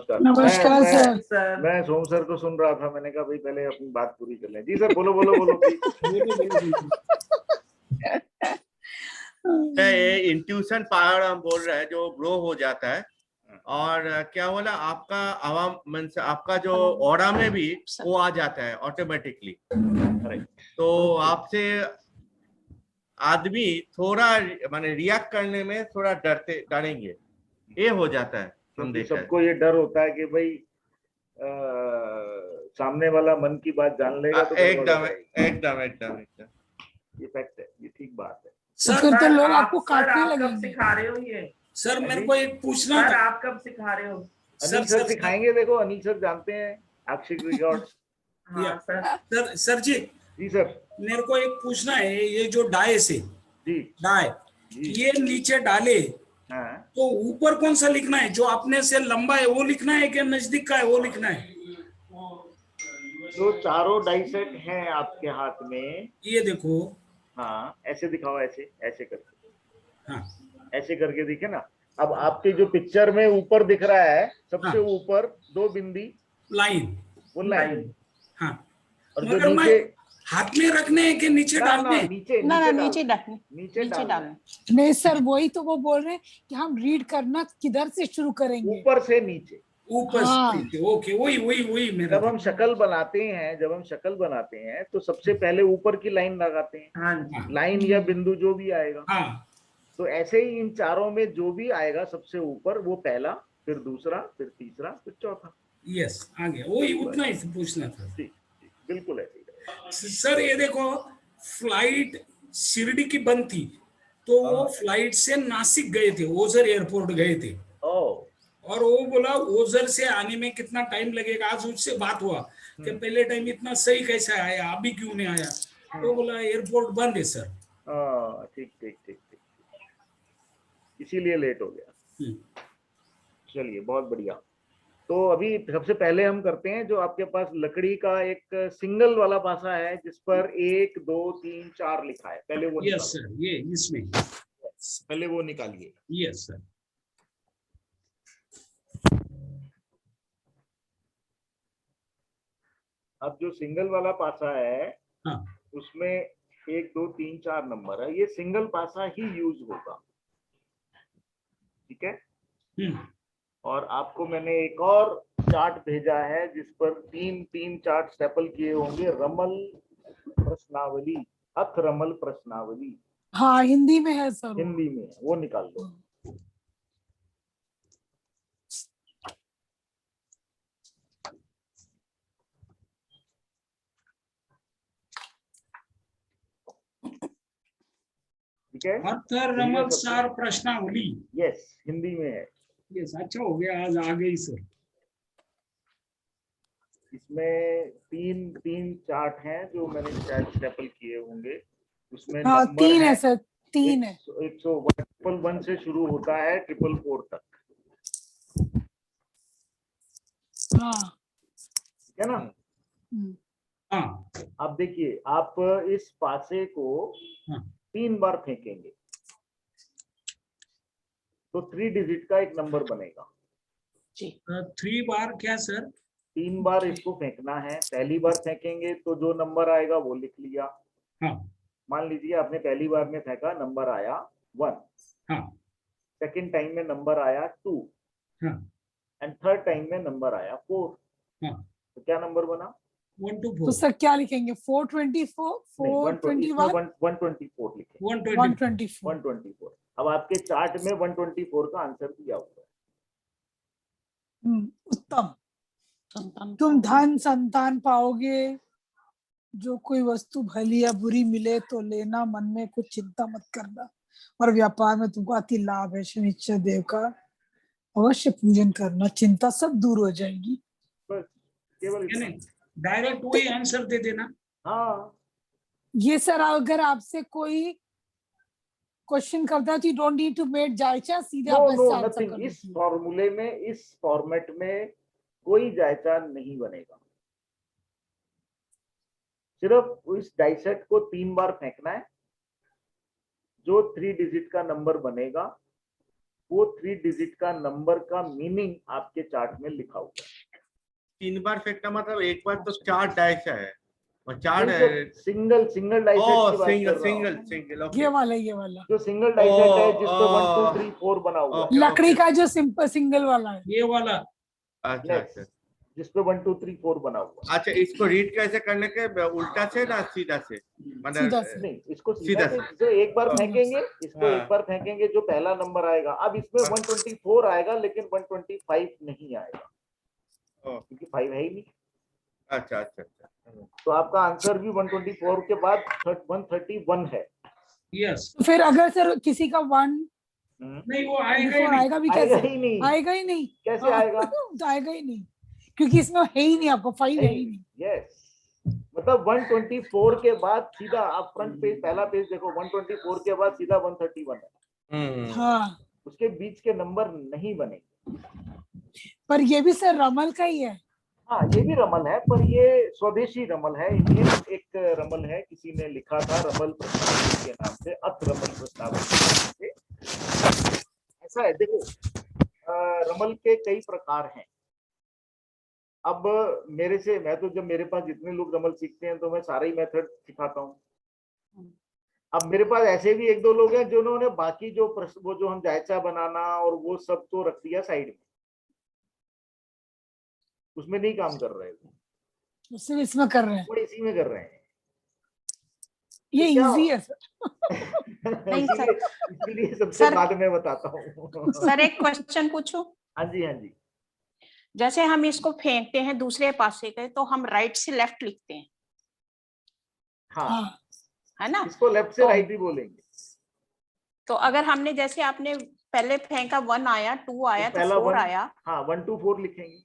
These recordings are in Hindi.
नमस्कार सर। मैं सोम सर को सुन रहा था, मैंने कहा भाई पहले अपनी बात पूरी कर लें। जी सर, बोलो बोलो बोलो प्लीज। ये इंट्यूशन पावर हम बोल रहे हैं जो ग्रो हो जाता है, और क्या बोला आपका आवाम मन से आपका जो ऑरा में भी वो आ जाता है ऑटोमेटिकली। तो आपसे आदमी थोड़ा माने रिएक्ट करने में थोड़ा डरेंगे, ये हो जाता है। हम देखा है सबको ये डर होता है कि भाई सामने वाला मन की बात जान लेगा तो एकदम एकदम एकदम एकदम ये फैक्ट है, ये ठीक बात है। सर फिर तो लोग आपको काटने कब लगेंगे। सिखा रहे हो ये? सर मेरे को एक पूछना सर था। आप कब सिखा रहे हो? अनिल सर सिखाएंगे, देखो अनिल सर जानते हैं आक्षिक रिकॉर्ड्स। हाँ सर। सर जी सर मेरे को एक पूछना है, ये जो डाय से जी डाय ये नीचे डाले हाँ। तो ऊपर कौन सा लिखना है? जो अपने से लंबा है वो लिखना है कि नजदीक का है वो लिखना है? जो चारों डाई सेट हैं आपके हाथ में, ये देखो। हाँ ऐसे दिखाओ, ऐसे ऐसे करके, हाँ ऐसे करके दिखे ना। अब आपके जो पिक्चर में ऊपर दिख रहा है सबसे ऊपर दो बिंदी लाइन, वो लाइन। हाँ। और जो मगर नीचे हाथ में रखने हैं कि नीचे डालने हैं? नीचे नीचे डालने। नहीं सर, वही तो वो बोल रहे हैं कि हम रीड करना किधर से शुरू करेंगे? ऊपर से नीचे। ऊपर से नीचे, ओके। वही वही वही मेरा। जब हम शक्ल बनाते हैं तो सबसे पहले ऊपर की लाइन लगाते हैं, लाइन या बिंदु जो भी आएगा। तो ऐसे ही इन चारों में जो भी आएगा सबसे ऊपर वो पहला, फिर दूसरा, फिर तीसरा, फिर चौथा। यस, आ गया। वही उतना ही पूछना था। बिल्कुल ऐसे। सर ये देखो, फ्लाइट शिरडी की बंद थी तो वो फ्लाइट से नासिक गए थे, ओझर एयरपोर्ट गए थे। और वो बोला ओझर से आने में कितना टाइम लगेगा। आज उससे बात हुआ कि पहले टाइम इतना सही कैसे आया, अभी क्यों नहीं आया? तो बोला एयरपोर्ट बंद है सर। ठीक ठीक ठीक ठीक, इसीलिए लेट हो गया। चलिए बहुत बढ़िया। तो अभी सबसे पहले हम करते हैं जो आपके पास लकड़ी का एक सिंगल वाला पासा है जिस पर 1 2 3 4 लिखा है, पहले वो यस सर, ये इसमें पहले वो निकालिए। Yes sir. अब जो सिंगल वाला पासा है उसमें 1 2 3 4 नंबर है, ये सिंगल पासा ही यूज होगा, ठीक है। और आपको मैंने एक और चार्ट भेजा है जिस पर 3 चार्ट स्टेपल किए होंगे, रमल प्रश्नावली, अथ रमल प्रश्नावली। हाँ हिंदी में है सर, हिंदी में वो निकाल दो। ठीक है, अर्थ रमल सार प्रश्नावली। यस, हिंदी में है। यस, अच्छा हो गया आज आ गई सर। इसमें 3 चार्ट हैं जो मैंने शायद स्टेपल किए होंगे, उसमें हाँ नंबर 3 है सर, 3 है। 101 से शुरू होता है 444 तक, ठीक है ना। अब देखिए, आप इस पासे को 3 बार फेंकेंगे तो 3 डिजिट का एक नंबर बनेगा। 3 बार क्या सर? 3 बार इसको फेंकना है। पहली बार फेंकेंगे तो जो नंबर आएगा वो लिख लिया। मान लीजिए आपने पहली बार में फेंका, नंबर आया 1, सेकंड टाइम में नंबर आया 2, एंड थर्ड टाइम में नंबर आया 4। तो क्या नंबर बना? 1 2 4। तो सर क्या लिखेंगे? 424, 421, 124 लिखेंगे। 124। अब आपके चार्ट में 124 का आंसर दिया हुआ है। उत्तम। तुम धन संतान पाओगे, जो कोई वस्तु भली या बुरी मिले तो लेना, मन में कुछ चिंता मत करना, और व्यापार में तुमको अति लाभ है। शनिश्चर देव का अवश्य पूजन करना, चिंता सब दूर हो जाएगी। बस केवल डायरेक्ट वही आंसर दे देना। ये सर अगर आपसे कोई क्वेश्चन करता है तो you don't need to make जायचा, सीधे आप ऐसे आंसर कर दो। इस फॉर्मूले में, इस फॉर्मेट में कोई जायचा नहीं बनेगा। सिर्फ इस डाइसेट को 3 बार फेंकना है, जो 3 डिजिट का नंबर बनेगा वो 3 डिजिट का नंबर का मीनिंग आपके चार्ट में लिखा हुआ है। 3 बार फेंकना मतलब एक बार तो 4 डाइस है और 4 सिंगल डाइसेट की बात कर रहा हूं। सिंगल ये वाला जो सिंगल डाइसेट है जिसपे 1 2 3 4 बना हुआ है, लकड़ी का जो सिंपल सिंगल वाला है, ये वाला। अच्छा अच्छा जिसपे 1 2 3 4 बना हुआ है। अच्छा, इसको रीड कैसे करने के, उल्टा से ना सीधा से, मतलब सीधा से। नहीं, इसको सीधा से जो एक बार फेंकेंगे, इसको एक बार फेंकेंगे, जो पहला नंबर आएगा, अब इसमें 124 आएगा लेकिन 125 नहीं आएगा क्योंकि 5 है ही नहीं। अच्छा अच्छा अच्छा, तो आपका आंसर भी 124 के बाद 131 है। यस। फिर अगर सर किसी का 1 नहीं, वो आएगा ही बिफोर नहीं। आएगा भी आएगा कैसे? ही नहीं। आएगा ही नहीं। कैसे आएगा? तो आएगा ही नहीं क्योंकि इसमें है ही नहीं, आपको 5 है ही नहीं। यस, मतलब 124 के बाद सीधा आप फ्रंट पेज, पहला पेज देखो, 124 के बाद सीधा 131 है। हाँ, उसके बीच के नंबर नहीं बनेंगे। पर ये भी सर रमल का ही है। हाँ, ये भी रमल है, पर ये स्वदेशी रमल है। इंडियन एक रमल है, किसी ने लिखा था रमल प्रस्तावनी के नाम से, अत रमल प्रस्तावनी के नाम से। ऐसा है, देखो, रमल के कई प्रकार हैं। अब मैं तो जब मेरे पास जितने लोग रमल सीखते हैं तो मैं सारे ही मेथड सिखाता हूँ। अब मेरे पास ऐसे भी 1 2 लोग हैं जिन्होंने बाकी वो जो हम जायचा बनाना और वो सब तो रख दिया साइड में, उसमें नहीं काम कर रहे थे, उससे इसमें कर रहे हैं, वो इसी में कर रहे हैं। ये इजी है सर। नहीं सर, इसलिए सबसे सर, बाद में बताता हूँ। सर एक क्वेश्चन पूछूं? हाँ जी, हाँ जी। जैसे हम इसको फेंकते हैं दूसरे पासे के, तो हम राइट से लेफ्ट लिखते हैं, हाँ, है ना? इसको लेफ्ट से राइट भी बोलेंगे। तो अगर हमने, जैसे आपने पहले फेंका 1 आया, 2 आया, तो 4 आया। हाँ, 1 2 4 लिखेंगे।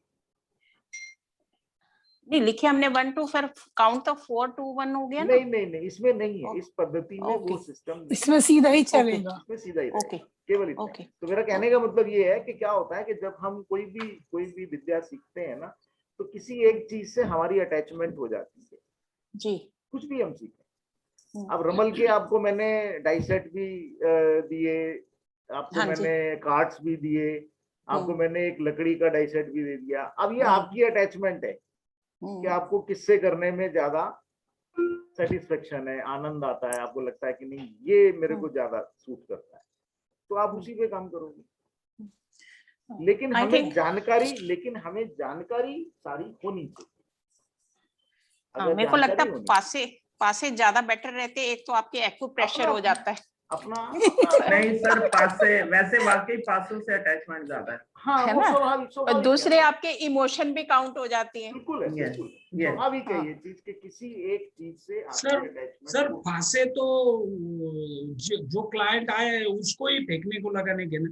नहीं लिखे हमने 1 2, फिर काउंट तो 4 2 1 हो गया ना? नहीं, इसमें नहीं है, इस पद्धति में वो सिस्टम नहीं, इसमें सीधा ही चलेगा। इसमें सीधा ही रहेगा, ओके, केवल इतना। ओके। तो मेरा कहने का मतलब ये है कि क्या होता है कि जब हम कोई भी विद्या सीखते हैं ना, तो किसी एक चीज से हमारी अटैचमेंट हो जाती है जी। कुछ भी हम सीखें। अब रमल के आपको मैंने डाइसेट भी दिए, आपको हाँ जी। मैंने कार्ड्स भी दिए, आपको मैंने एक लकड़ी का डाइसेट भी दे दिया। अब ये आपकी अटैचमेंट है कि आपको किससे करने में ज्यादा सेटिस्फेक्शन है, आनंद आता है, आपको लगता है कि नहीं ये मेरे को ज्यादा सूट करता है, तो आप उसी पे काम करोगे। लेकिन हमें जानकारी सारी होनी चाहिए। मेरे को लगता है पासे ज्यादा बेटर रहते। एक तो आपके एक्यूप्रेशर हो जाता है अपना नहीं सर, पासे वैसे वाकई पासों से अटैचमेंट ज्यादा है। हाँ, है वो ना? स्वाभाविक और दूसरे आपके इमोशन भी काउंट हो जाती है। बिल्कुल है, बिल्कुल स्वाभाविक है ये चीज कि किसी एक चीज से आपकी अटैचमेंट। सर फांसे तो जो क्लाइंट आए उसको ही फेंकने को लगाने के ना?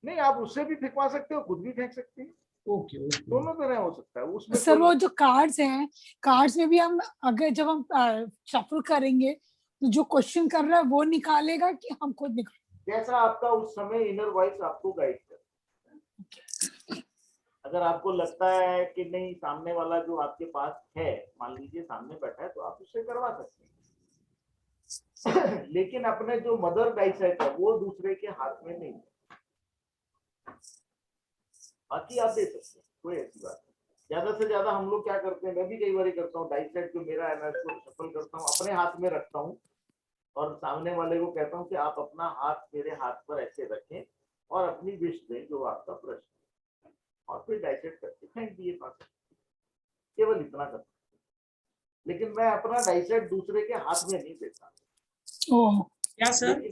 नहीं, आप उससे भी फेंकवा सकते हो, खुद भी फेंक सकते हैं। ओके, दोनों तरह हो सकता है उसमें। सर वो जो कार्ड्स हैं, कार्ड्स में भी हम अगर जब हम शफल करेंगे तो जो क्वेश्चन कर रहा है वो निकालेगा कि हम खुद निकालेंगे? जैसा आपका उस समय इनर वॉइस आपको गाइड करे। अगर आपको लगता है कि नहीं, सामने वाला जो आपके पास है, मान लीजिए सामने बैठा है, तो आप उससे करवा सकते हैं। लेकिन अपने जो मदर डाइसेट है वो दूसरे के हाथ में नहीं है, बाकी आप दे सकते हैं, कोई ऐसी बात नहीं। ज्यादा से ज्यादा हम लोग क्या करते हैं, मैं भी कई बार करता हूँ, डाइसेट जो मेरा है मैं इसको शफल करता हूँ, अपने हाथ में रखता हूँ और सामने वाले को कहता हूँ कि आप अपना हाथ मेरे हाथ पर ऐसे रखें और अपनी विश दें जो आपका प्रश्न है, और फिर डाइसेट करके फेंक दिए पास। केवल इतना करता हूँ, लेकिन मैं अपना डाइसेट दूसरे के हाथ में नहीं देता। क्या सर?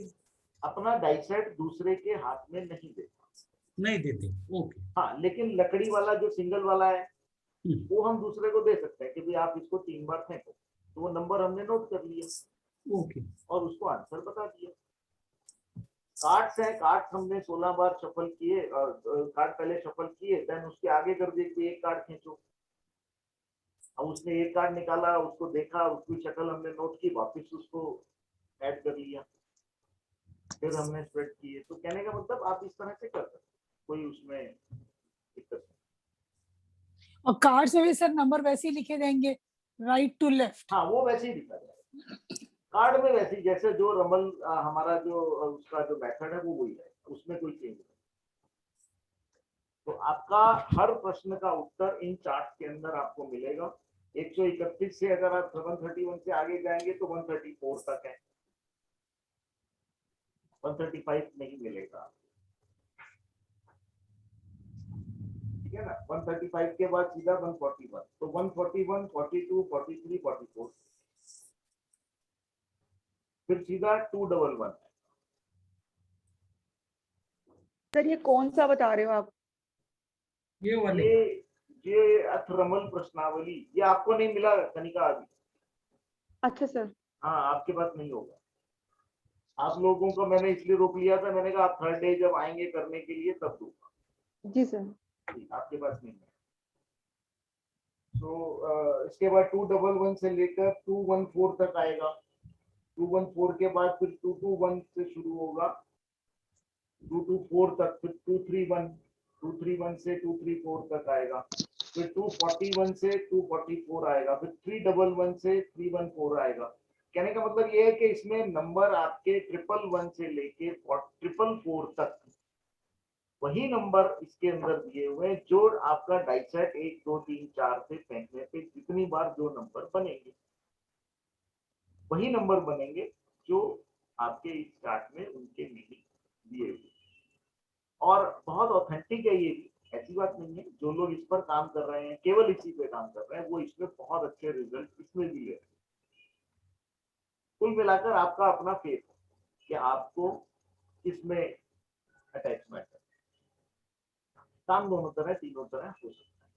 अपना डाइसेट दूसरे के हाथ में नहीं देता, नहीं देते। ओके। हाँ, लेकिन लकड़ी वाला जो सिंगल वाला है वो हम दूसरे को दे सकते हैं कि भाई आप इसको 3 बार फेंको, तो वो नंबर हमने नोट कर लिया। ओके। और उसको आंसर बता दिया। कार्ड्स है, कार्ड्स हमने 16 बार शफल किए, और कार्ड पहले शफल किए, देन उसके आगे कर दिए कि एक कार्ड खींचो। अब उसने एक कार्ड निकाला, उसको देखा, उसकी शक्ल हमने नोट की, वापस उसको ऐड कर लिया, फिर हमने स्प्रेड किए। तो कहने का मतलब आप इस तरह से कर सकते, कोई उसमें दिक्कत नहीं। और कार्ड्स में भी सर नंबर वैसे ही लिखे जाएंगे, राइट टू लेफ्ट? हाँ, वो वैसे ही लिखा जाएगा कार्ड में, वैसे ही जैसे जो रमल हमारा जो उसका जो मेथड है वो वही है। उसमें कोई चेंज नहीं। तो आपका हर प्रश्न का उत्तर इन चार्ट के अंदर आपको मिलेगा। 131 से अगर आप 731 से आगे जाएंगे तो 134 तक है, 135 नहीं मिलेगा, ठीक है ना। 135 के बाद सीधा 141, तो 141, 42, 43, 44, फिर सीधा 211। सर ये कौन सा बता रहे हो आप? ये वाले ये अथरमल प्रश्नावली, ये आपको नहीं मिला कनिका अभी? अच्छा सर। हाँ, आपके पास नहीं होगा। आप लोगों को मैंने इसलिए रोक लिया था, मैंने कहा आप थर्ड डे जब आएंगे करने के लिए तब दूंगा। जी सर। आपके पास नहीं है। तो इसके बाद 211 से लेकर 214 तक आएगा। 214 के बाद फिर 221 से शुरू होगा 224 तक, फिर 231, 231 से 234 तक आएगा, फिर 241 से 244 आएगा, फिर 311 से 314 आएगा। कहने का मतलब ये है कि इसमें नंबर आपके 111 से लेके 444 तक वही नंबर इसके अंदर दिए हुए हैं जो आपका डाइसेट 1 2 3 4 से फेंकने पे जितनी बार जो नंबर बनेंगे वही नंबर बनेंगे जो आपके इस चार्ट में उनके मीनिंग दिए हुए। और बहुत ऑथेंटिक है ये भी, ऐसी बात नहीं है। जो लोग इस पर काम कर रहे हैं, केवल इसी पे काम कर रहे हैं, वो इसमें बहुत अच्छे रिजल्ट इसमें भी ले रहे हैं। कुल मिलाकर आपका अपना फेथ है कि आपको इसमें अटैचमेंट है। काम दोनों तरह तीनों तरह हो सकता है।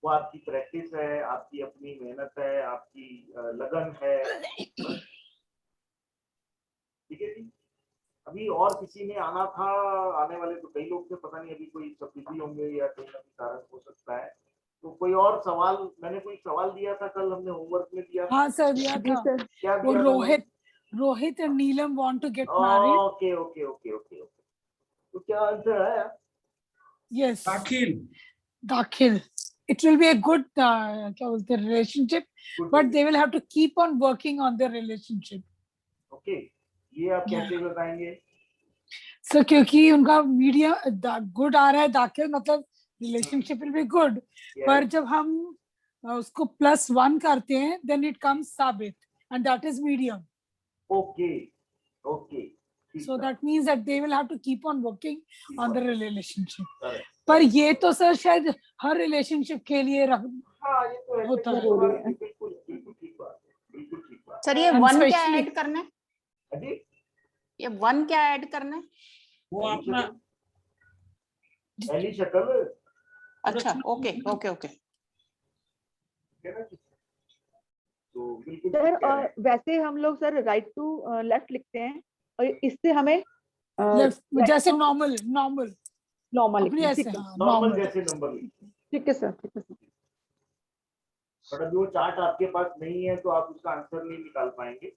वो आपकी प्रैक्टिस है, आपकी अपनी मेहनत है, आपकी लगन है, ठीक है जी। अभी और किसी ने आना था, आने वाले तो कई लोग थे, पता नहीं अभी कोई सब बिजी होंगे या कोई ना कोई कारण हो सकता है। तो कोई और सवाल, मैंने कोई सवाल दिया था कल, हमने होमवर्क में दिया। हाँ सर, दिया था। क्या वो दिया? Rohit and Neelam want to get married. Okay okay okay okay okay. तो क्या आंसर है? Yes. दाखिल। It will be a good क्या बोलते हैं relationship, but they will have to keep on working on their relationship. Okay, ये आप कैसे बताएंगे? सर क्योंकि उनका मीडिया गुड आ रहा है, दाखिल मतलब रिलेशनशिप विल बी गुड, पर जब हम उसको +1 करते हैं then it comes साबित and that is medium. Okay okay, so that means that they will have to keep on working on the relationship. पर ये तो सर शायद हर रिलेशनशिप के लिए हाँ, ये तो होता है। बिल्कुल ठीक बात है, बिल्कुल ठीक बात। सर ये And 1 क्या especially- ऐड करना है? अजी ये 1 क्या ऐड करना है? वो अपना पहली शक्ल। अच्छा, ओके ओके ओके। तो बिल्कुल सर और वैसे हम लोग सर राइट टू लेफ्ट लिखते हैं और इससे हमें जैसे नॉर्मल नॉर्मल ऐसे नॉर्मल जैसे नंबर लिखते हैं। ठीक है सर, ठीक है सर। बट अभी वो चार्ट आपके पास नहीं है तो आप उसका आंसर नहीं निकाल पाएंगे।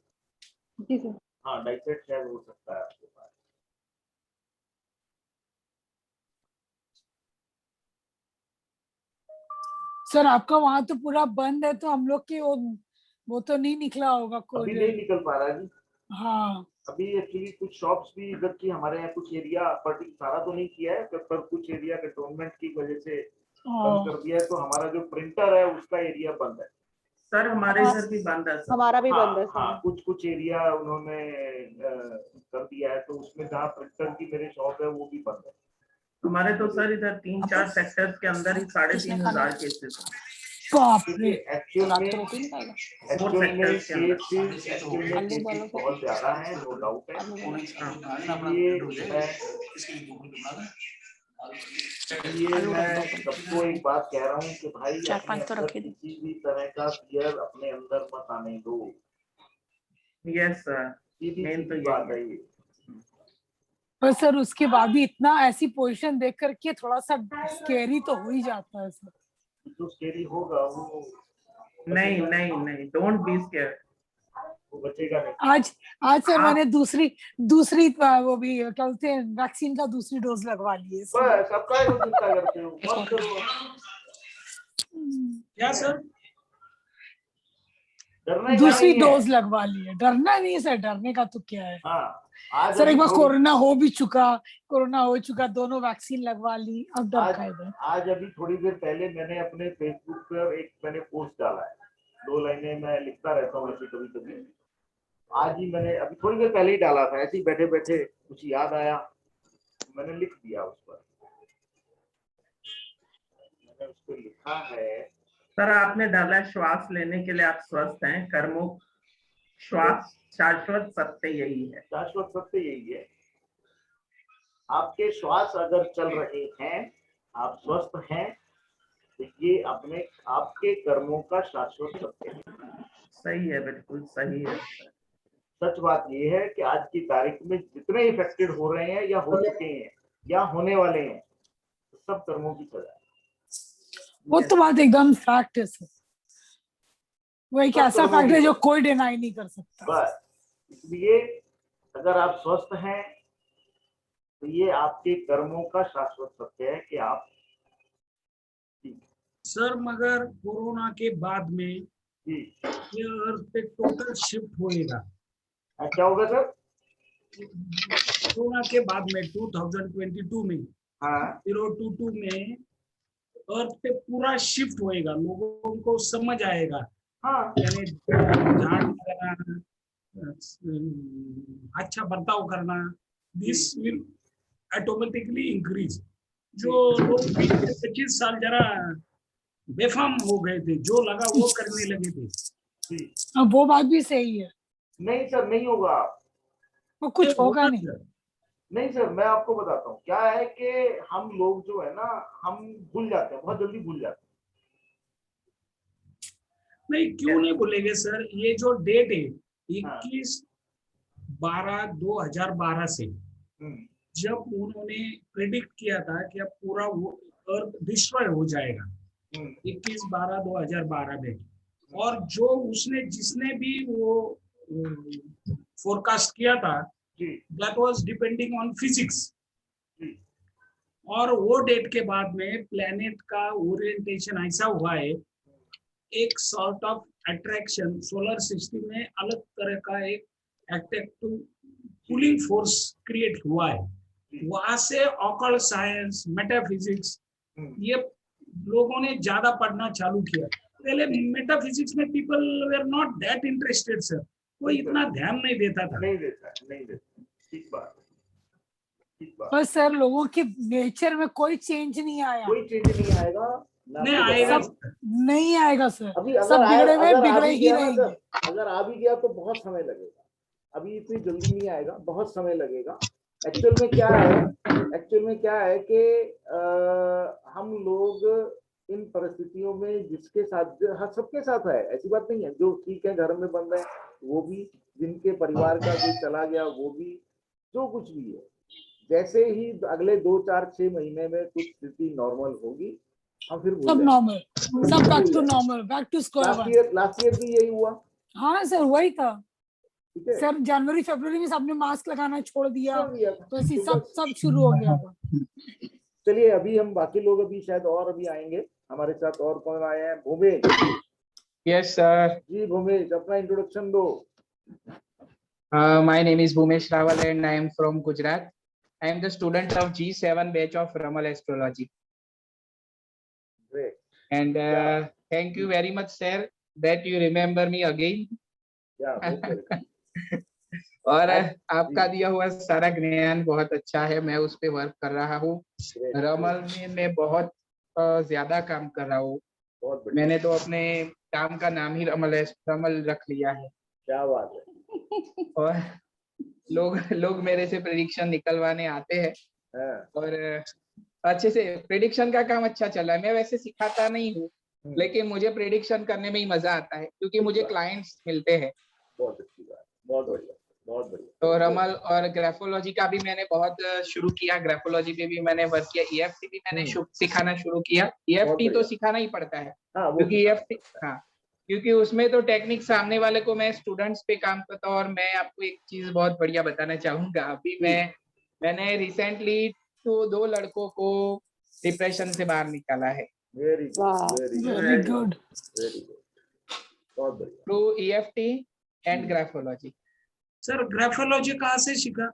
जी सर। हाँ, डाइसेट शायद हो सकता है आपके पास। सर आपका वहां तो पूरा बंद है, तो हम लोग के वो तो नहीं निकला होगा कोई। अभी नहीं निकल पा रहा जी। हाँ, अभी एक्चुअली कुछ शॉप्स भी इधर की हमारे यहाँ कुछ एरिया सारा तो नहीं किया है, पर कुछ एरिया कंटोनमेंट की वजह से बंद कर दिया है। तो हमारा जो प्रिंटर है उसका एरिया बंद है। सर हमारे इधर भी बंद है सर। हमारा भी बंद है हाँ, सर। कुछ एरिया उन्होंने कर दिया है, तो उसमें जहाँ प्रिंटर की मेरे शॉप है वो भी बंद है। हमारे तो सर इधर 3-4 सेक्टर्स के अंदर ही 3500 केसेस हैं। बाप रे। एक्चुअल रात में को रोटी नहीं खाएगा? केसेस बहुत ज्यादा है, नो डाउट है। ये मैं सबको एक बात कह रहा हूँ कि भाई 4-5 तो रखे किसी भी तरह का फियर अपने अंदर मत आने दो। यस सर, मेन तो बात है ये। पर सर उसके बाद भी इतना ऐसी पोजीशन देख करके थोड़ा सा स्कैरी तो हो ही जाता है सर। जो स्कैरी होगा वो नहीं, डोंट बी स्कैर्ड, वो बचेगा नहीं। आज सर मैंने दूसरी वो भी क्या बोलते हैं वैक्सीन का दूसरी डोज लगवा ली है। बस अब काय को चिंता करते हो, मत करो। क्या सर? डरने का दूसरी नहीं है। डोज लगवा ली है, डरना नहीं है सर, डरने का तो क्या है। हाँ, आज सर अभी एक बार थोड़ी- कोरोना हो चुका, दोनों वैक्सीन लगवा ली, अब डर खाए गए। आज अभी थोड़ी देर पहले मैंने अपने फेसबुक पर मैंने पोस्ट डाला है, 2 लाइनें मैं लिखता रहता हूँ ऐसे कभी कभी। आज ही मैंने अभी थोड़ी देर पहले ही डाला था, ऐसे ही बैठे बैठे कुछ याद आया, मैंने लिख दिया उस पर। मैंने उस पर लिखा है, सर आपने डाला है श्वास लेने के लिए आप स्वस्थ हैं, कर्मों श्वास शाश्वत सत्य यही है। शाश्वत सत्य यही है, आपके श्वास अगर चल रहे हैं, आप स्वस्थ हैं, तो ये अपने आपके कर्मों का शाश्वत सत्य है। सही है, बिल्कुल सही है। सच बात ये है कि आज की तारीख में जितने इफेक्टेड हो रहे हैं या हो चुके हैं या होने वाले हैं, सब कर्मों की सजा है। वो तो बात एकदम फैक्ट है सर, वो एक सब ऐसा कर्मों फैक्ट है की जो सजा। कोई डिनाई नहीं कर सकता। बस इसलिए अगर आप स्वस्थ हैं तो ये आपके कर्मों का शाश्वत सत्य है कि आप। सर मगर कोरोना के बाद में जी ये अर्थ पे टोटल शिफ्ट होएगा। क्या होगा सर? कोरोना के बाद में 2022 में, हाँ 022 में अर्थ पे पूरा शिफ्ट होएगा, लोगों को समझ आएगा। हाँ यानी ध्यान करना, अच्छा बर्ताव करना, दिस विल ऑटोमेटिकली इंक्रीज। जो लोग 25 साल जरा बेफाम हो गए थे, जो लगा वो करने लगे थे। अब वो बात भी सही है, नहीं सर, नहीं होगा। वो कुछ होगा नहीं। नहीं सर, मैं आपको बताता हूँ क्या है कि हम लोग जो है ना, हम भूल जाते हैं, बहुत जल्दी भूल जाते हैं। नहीं क्यों नहीं बोलेंगे सर, ये जो डेट है 21/12/2012 से, जब उन्होंने प्रेडिक्ट किया था कि अब पूरा अर्थ डिस्ट्रॉय हो जाएगा 21/12/2012 में, और जो उसने जिसने भी वो फोरकास्ट किया था, that was depending on physics. और वो डेट के बाद में प्लेनेट का ओरिएंटेशन ऐसा हुआ है, एक sort of attraction solar system में अलग तरह का एक अट्रैक्टिव पुलिंग फोर्स क्रिएट हुआ है। वहां से ऑकल्ट साइंस, मेटाफिजिक्स, ये लोगों ने ज्यादा पढ़ना चालू किया। पहले मेटाफिजिक्स में people were not that interested sir, कोई इतना ध्यान नहीं देता था। नहीं देता। ठीक बात। पर सर लोगों के नेचर में कोई चेंज नहीं आया, कोई चेंज नहीं आएगा। नहीं आएगा, नहीं आएगा सर। अभी सब बिगड़े हुए बिगड़े ही रहेंगे। अगर आ भी गया तो बहुत समय लगेगा, अभी इतनी जल्दी नहीं आएगा, बहुत समय लगेगा। एक्चुअल में क्या है कि हम लोग इन परिस्थितियों में जिसके साथ, हाँ सबके साथ है, ऐसी बात नहीं है। जो ठीक है घर में बंद है वो भी, जिनके परिवार का कोई चला गया वो भी, जो कुछ भी है, जैसे ही अगले 2-4-6 महीने में कुछ स्थिति नॉर्मल होगी, हम फिर सब नॉर्मल, सब back to normal, back to square one. Last year भी यही हुआ। हाँ सर वही था ठीक है सर, जनवरी फरवरी में सबने मास्क लगाना छोड़ दिया, तो ऐसे तो सब शुरू हो गया था। चलिए अभी हम बाकी लोग अभी शायद और अभी आएंगे हमारे साथ। और कौन आए हैं? भूमेश। यस सर जी भूमेश, अपना इंट्रोडक्शन दो। My name is Bhumesh Rawal and I am from Gujarat. I am the student of G7 batch of Ramal Astrology. Great. And thank you very much sir that you remember me again. और आपका दिया हुआ सारा ज्ञान बहुत अच्छा है, मैं उस पे वर्क कर रहा हूँ। रमल में मैं बहुत ज्यादा काम कर रहा हूँ। मैंने तो अपने काम का नाम ही रमल रख लिया है। क्या बात है। और लोग मेरे से प्रेडिक्शन निकलवाने आते हैं और अच्छे से प्रेडिक्शन का काम अच्छा चल रहा है। मैं वैसे सिखाता नहीं हूँ, लेकिन मुझे प्रेडिक्शन करने में ही मजा आता है क्योंकि मुझे क्लाइंट्स मिलते हैं। बहुत अच्छी बात, बहुत बढ़िया, बहुत बढ़िया। तो रमल और ग्राफोलॉजी का भी मैंने बहुत शुरू किया, ग्राफोलॉजी पे भी मैंने वर्क किया, EFT भी मैंने सिखाना शुरू किया। EFT तो सिखाना ही पड़ता है क्योंकि EFT, हाँ क्योंकि उसमें तो टेक्निक सामने वाले को, मैं स्टूडेंट्स पे काम करता हूँ। और मैं आपको एक चीज बहुत बढ़िया बताना चाहूंगा। अभी मैंने रिसेंटली तो 2 लड़कों को डिप्रेशन से बाहर निकाला है। वेरी गुड, बहुत बढ़िया। Through EFT and graphology. Sir graphology कहाँ से सीखा?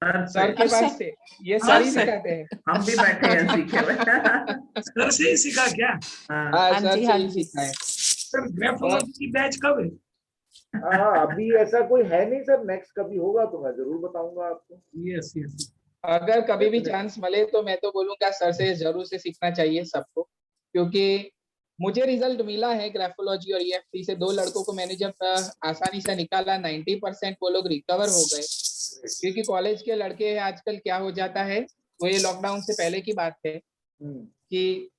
सर के पास से, ये सर ही सिखाते हैं। हम भी बैठे हैं सीखे हुए। सर से ही सीखा क्या? हाँ, सर से ही सीखा है। सर ग्राफोलॉजी की बैच कब है? अभी ऐसा कोई है नहीं सर, नेक्स्ट कभी होगा तो मैं जरूर बताऊंगा आपको। Yes yes. अगर कभी भी चांस मिले तो मैं तो बोलूंगा सर से जरूर से सीखना चाहिए सबको, क्योंकि मुझे रिजल्ट मिला है ग्राफोलॉजी और EFT से। 2 लड़कों को मैंने जब आसानी से निकाला, 90% वो लोग रिकवर हो गए। क्योंकि कॉलेज के लड़के आजकल क्या हो जाता है, वो ये लॉकडाउन से पहले की बात है कि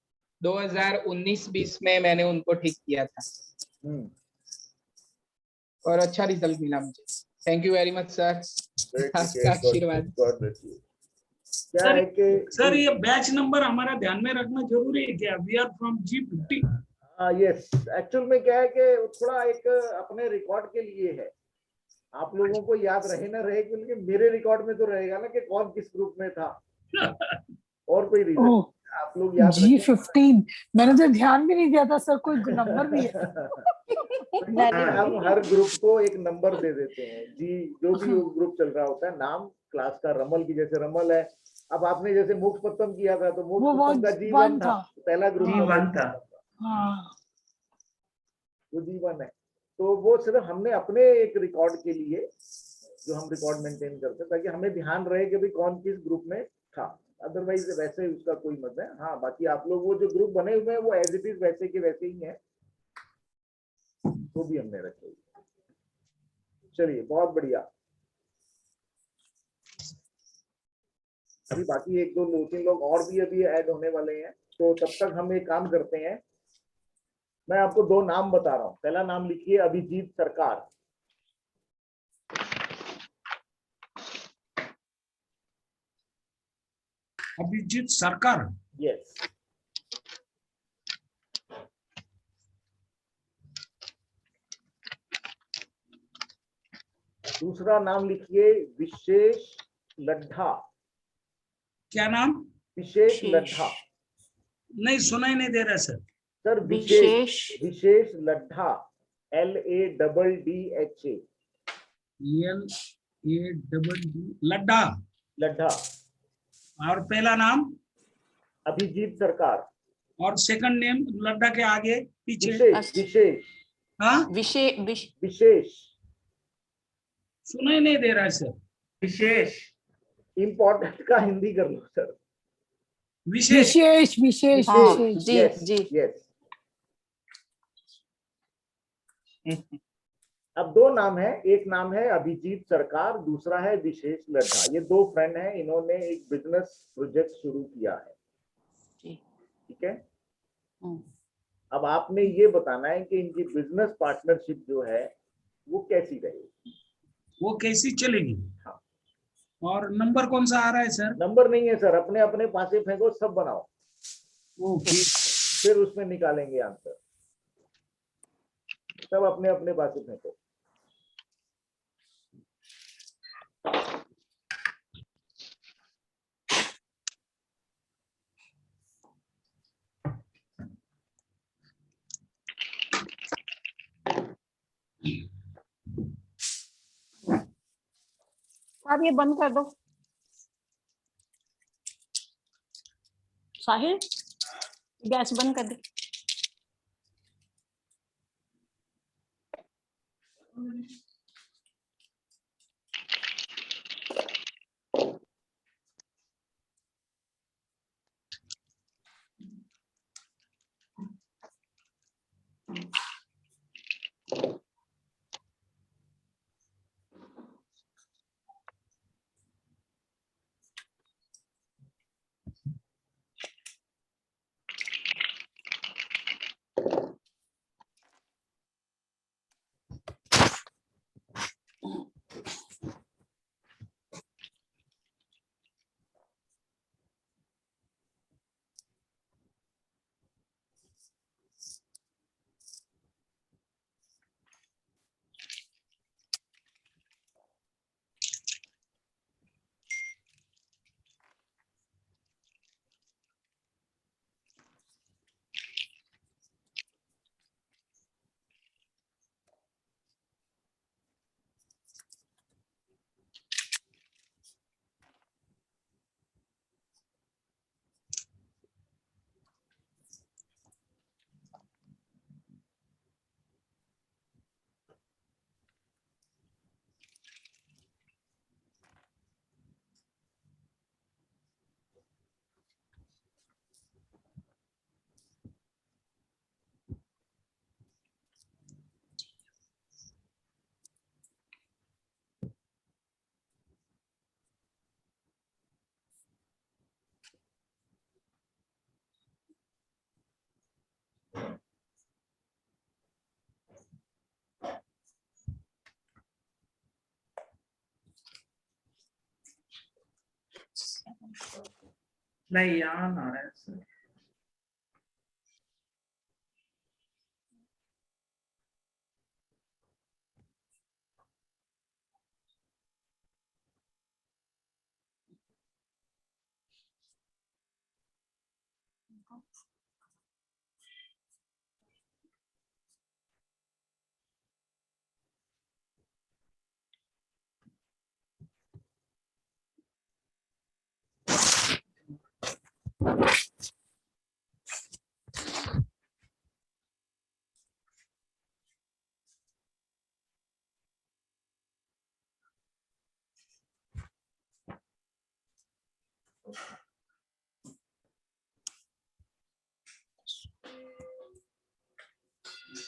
2019-20 में मैंने उनको ठीक किया था और अच्छा रिजल्ट मिला मुझे। Thank you very much sir, आपका आशीर्वाद। क्या है कि सर ये बैच नंबर हमारा ध्यान में रखना जरूरी है क्या? We are from G50। Yes, actual में क्या है कि थोड़ा एक अपने रिकॉर्ड के लिए है, आप लोगों को याद रहे ना रहे, क्योंकि मेरे रिकॉर्ड में तो रहेगा ना कि कौन किस ग्रुप में था। और कोई रीजन आप लोग याद G15 मैंने तो ध्यान भी नहीं दिया था सर, कोई नंबर भी है। हम हर ग्रुप को एक नंबर दे देते हैं जी, जो भी ग्रुप चल रहा होता है। नाम क्लास का रमल की, जैसे रमल है। अब आपने जैसे मोक्ष पत्तम किया था तो मोक्ष पत्तम का G1 था, पहला ग्रुप G1 था। वो G1 है। तो वो सिर्फ हमने अपने एक रिकॉर्ड के लिए, जो हम रिकॉर्ड मेंटेन करते हैं, ताकि हमें ध्यान रहे कि भाई कौन किस ग्रुप में था। अदरवाइज वैसे उसका कोई मतलब है। हाँ, बाकी आप लोग वो जो ग्रुप बने हुए हैं वो एज इट इज वैसे के वैसे ही हैं, वो भी हमने रखे। चलिए, बहुत बढ़िया। अभी बाकी 1-2-3 लोग और भी अभी ऐड होने वाले हैं, तो तब तक हम एक काम करते हैं। मैं आपको 2 नाम बता रहा हूं। पहला नाम लिखिए अभिजीत सरकार। अभिजीत सरकार। यस। दूसरा नाम लिखिए विशेष लड्ढा। क्या नाम? विशेष लड्ढा। नहीं, सुना ही नहीं दे रहा सर। सर विशेष लड्ढा, LADDHA। लड्ढा। लड्ढा। और पहला नाम? अभिजीत सरकार। और सेकंड नेम लड्ढा के आगे पीछे? विशेष। हाँ, विशेष। सुना ही नहीं दे रहा है सर। विशेष। इंपॉर्टेंट का हिंदी कर लो सर। विशेष। यस। अब 2 नाम है, एक नाम है अभिजीत सरकार, दूसरा है विशेष लड्ढा। ये 2 फ्रेंड हैं, इन्होंने एक बिजनेस प्रोजेक्ट शुरू किया है। ठीक है। अब आपने ये बताना है कि इनकी बिजनेस पार्टनरशिप जो है वो कैसी रहेगी, वो कैसी चलेगी। हाँ। और नंबर कौन सा आ रहा है सर? नंबर नहीं है सर, अपने अपने पासे फेंको, सब बनाओ, फिर उसमें निकालेंगे आंसर। सब अपने अपने पासे फेंको। आप ये बंद कर दो साहिल, गैस बंद कर दे। नहीं, यहाँ आ रहा है सर।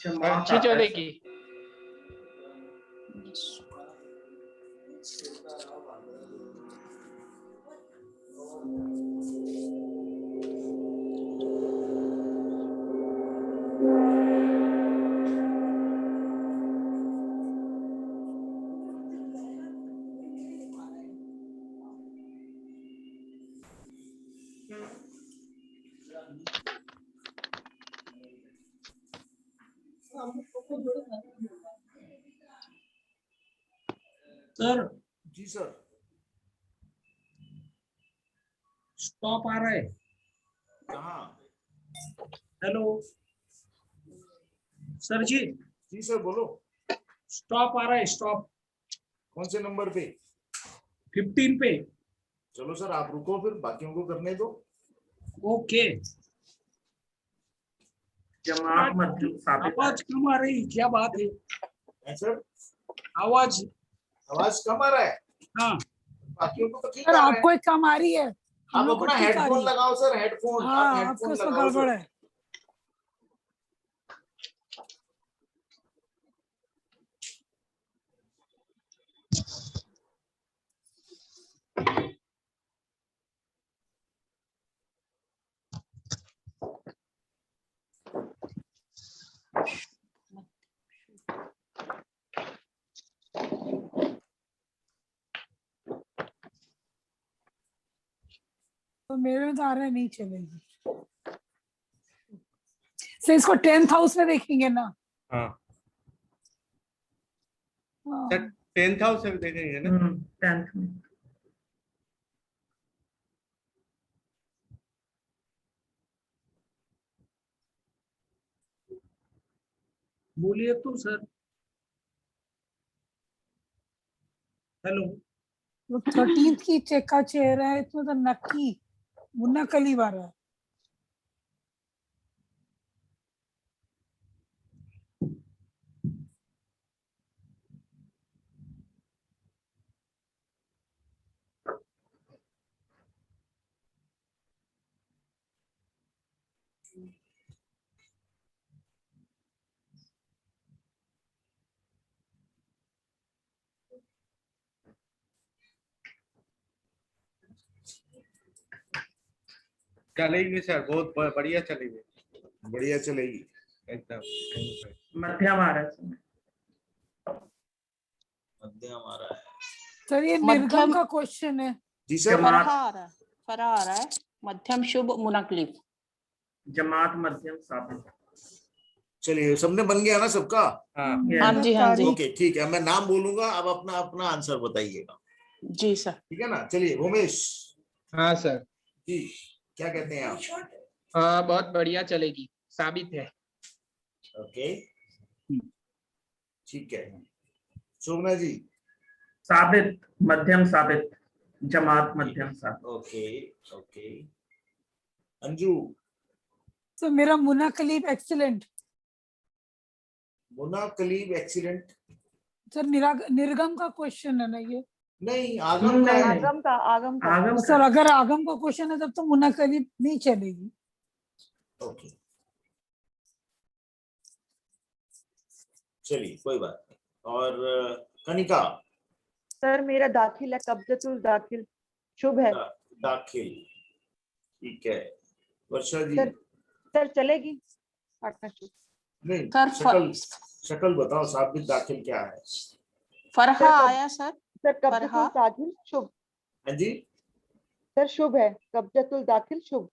अच्छी चलेगी। सर जी सर। स्टॉप आ रहा है। कहाँ? हेलो सर जी। जी सर बोलो। स्टॉप आ रहा है, स्टॉप। कौन से नंबर पे? 15 पे। चलो सर आप रुको, फिर बाकियों को करने दो। ओके। जमात मध्यम साबित है। आवाज कम आ रही, क्या बात है? सर आवाज कम आ रहा है। हाँ बाकियों को तो ठीक सर आ रहा है। आपको एक कम आ रही है, हम आप लोग को अपना ठीक आ हेडफोन रही है। लगाओ सर, हेडफोन। हाँ आप आपके हेडफोन उसमें लगाओ गड़बड़ सर। है। तो मेरे में तो आ रहा है, नहीं चलेगी। सर इसको 10th हाउस में देखेंगे ना? हाँ हाँ। सर 10th हाउस से देखेंगे ना। 10th में। बोलिए तो सर। हेलो। वो 13th की चेक का चेहरा है, इसमें तो नक्की मुन्ना कली वाला है। चलेगी सर, बहुत बढ़िया चलेगी। बढ़िया चलेगी एकदम। मध्यम आ रहा है सर। मध्यम आ रहा है सर ये मध्यम निर्गम का क्वेश्चन है। जी सर। फरहा आ रहा है। मध्यम शुभ मुनक्लिफ। जमात मध्यम साबित। चलिए सबने बन गया ना सबका? हाँ हाँ जी, हाँ जी। ओके ठीक है, मैं नाम बोलूंगा, अब अपना अपना आंसर बताइएगा। जी सर। ठीक है ना? चलिए उमेश हाँ सर। जी क्या कहते हैं आप? बहुत बढ़िया चलेगी, साबित है। ओके ठीक है। शोभना जी? साबित, मध्यम साबित, जमात मध्यम साबित। Okay okay. अंजू? तो मेरा मुन्ना कलीब एक्सीलेंट। मुन्ना कलीब एक्सीलेंट। सर निर्गम का क्वेश्चन है ना ये? नहीं आगम का है। आगम का आगम सर अगर आगम का क्वेश्चन है तब तो मुन्ना कलीब नहीं चलेगी। ओके चलिए कोई बात नहीं। और कनिका? सर मेरा दाखिल है, कब्जतुल दाखिल शुभ है। दाखिल ठीक है। वर्षा जी? सर चलेगी पार्टनरशिप? नहीं सर शक्ल बताओ, साबित दाखिल क्या है? फरहा आया सर। सर कब्जतुल दाखिल शुभ। हाँ जी सर शुभ है, कब्जतुल दाखिल शुभ।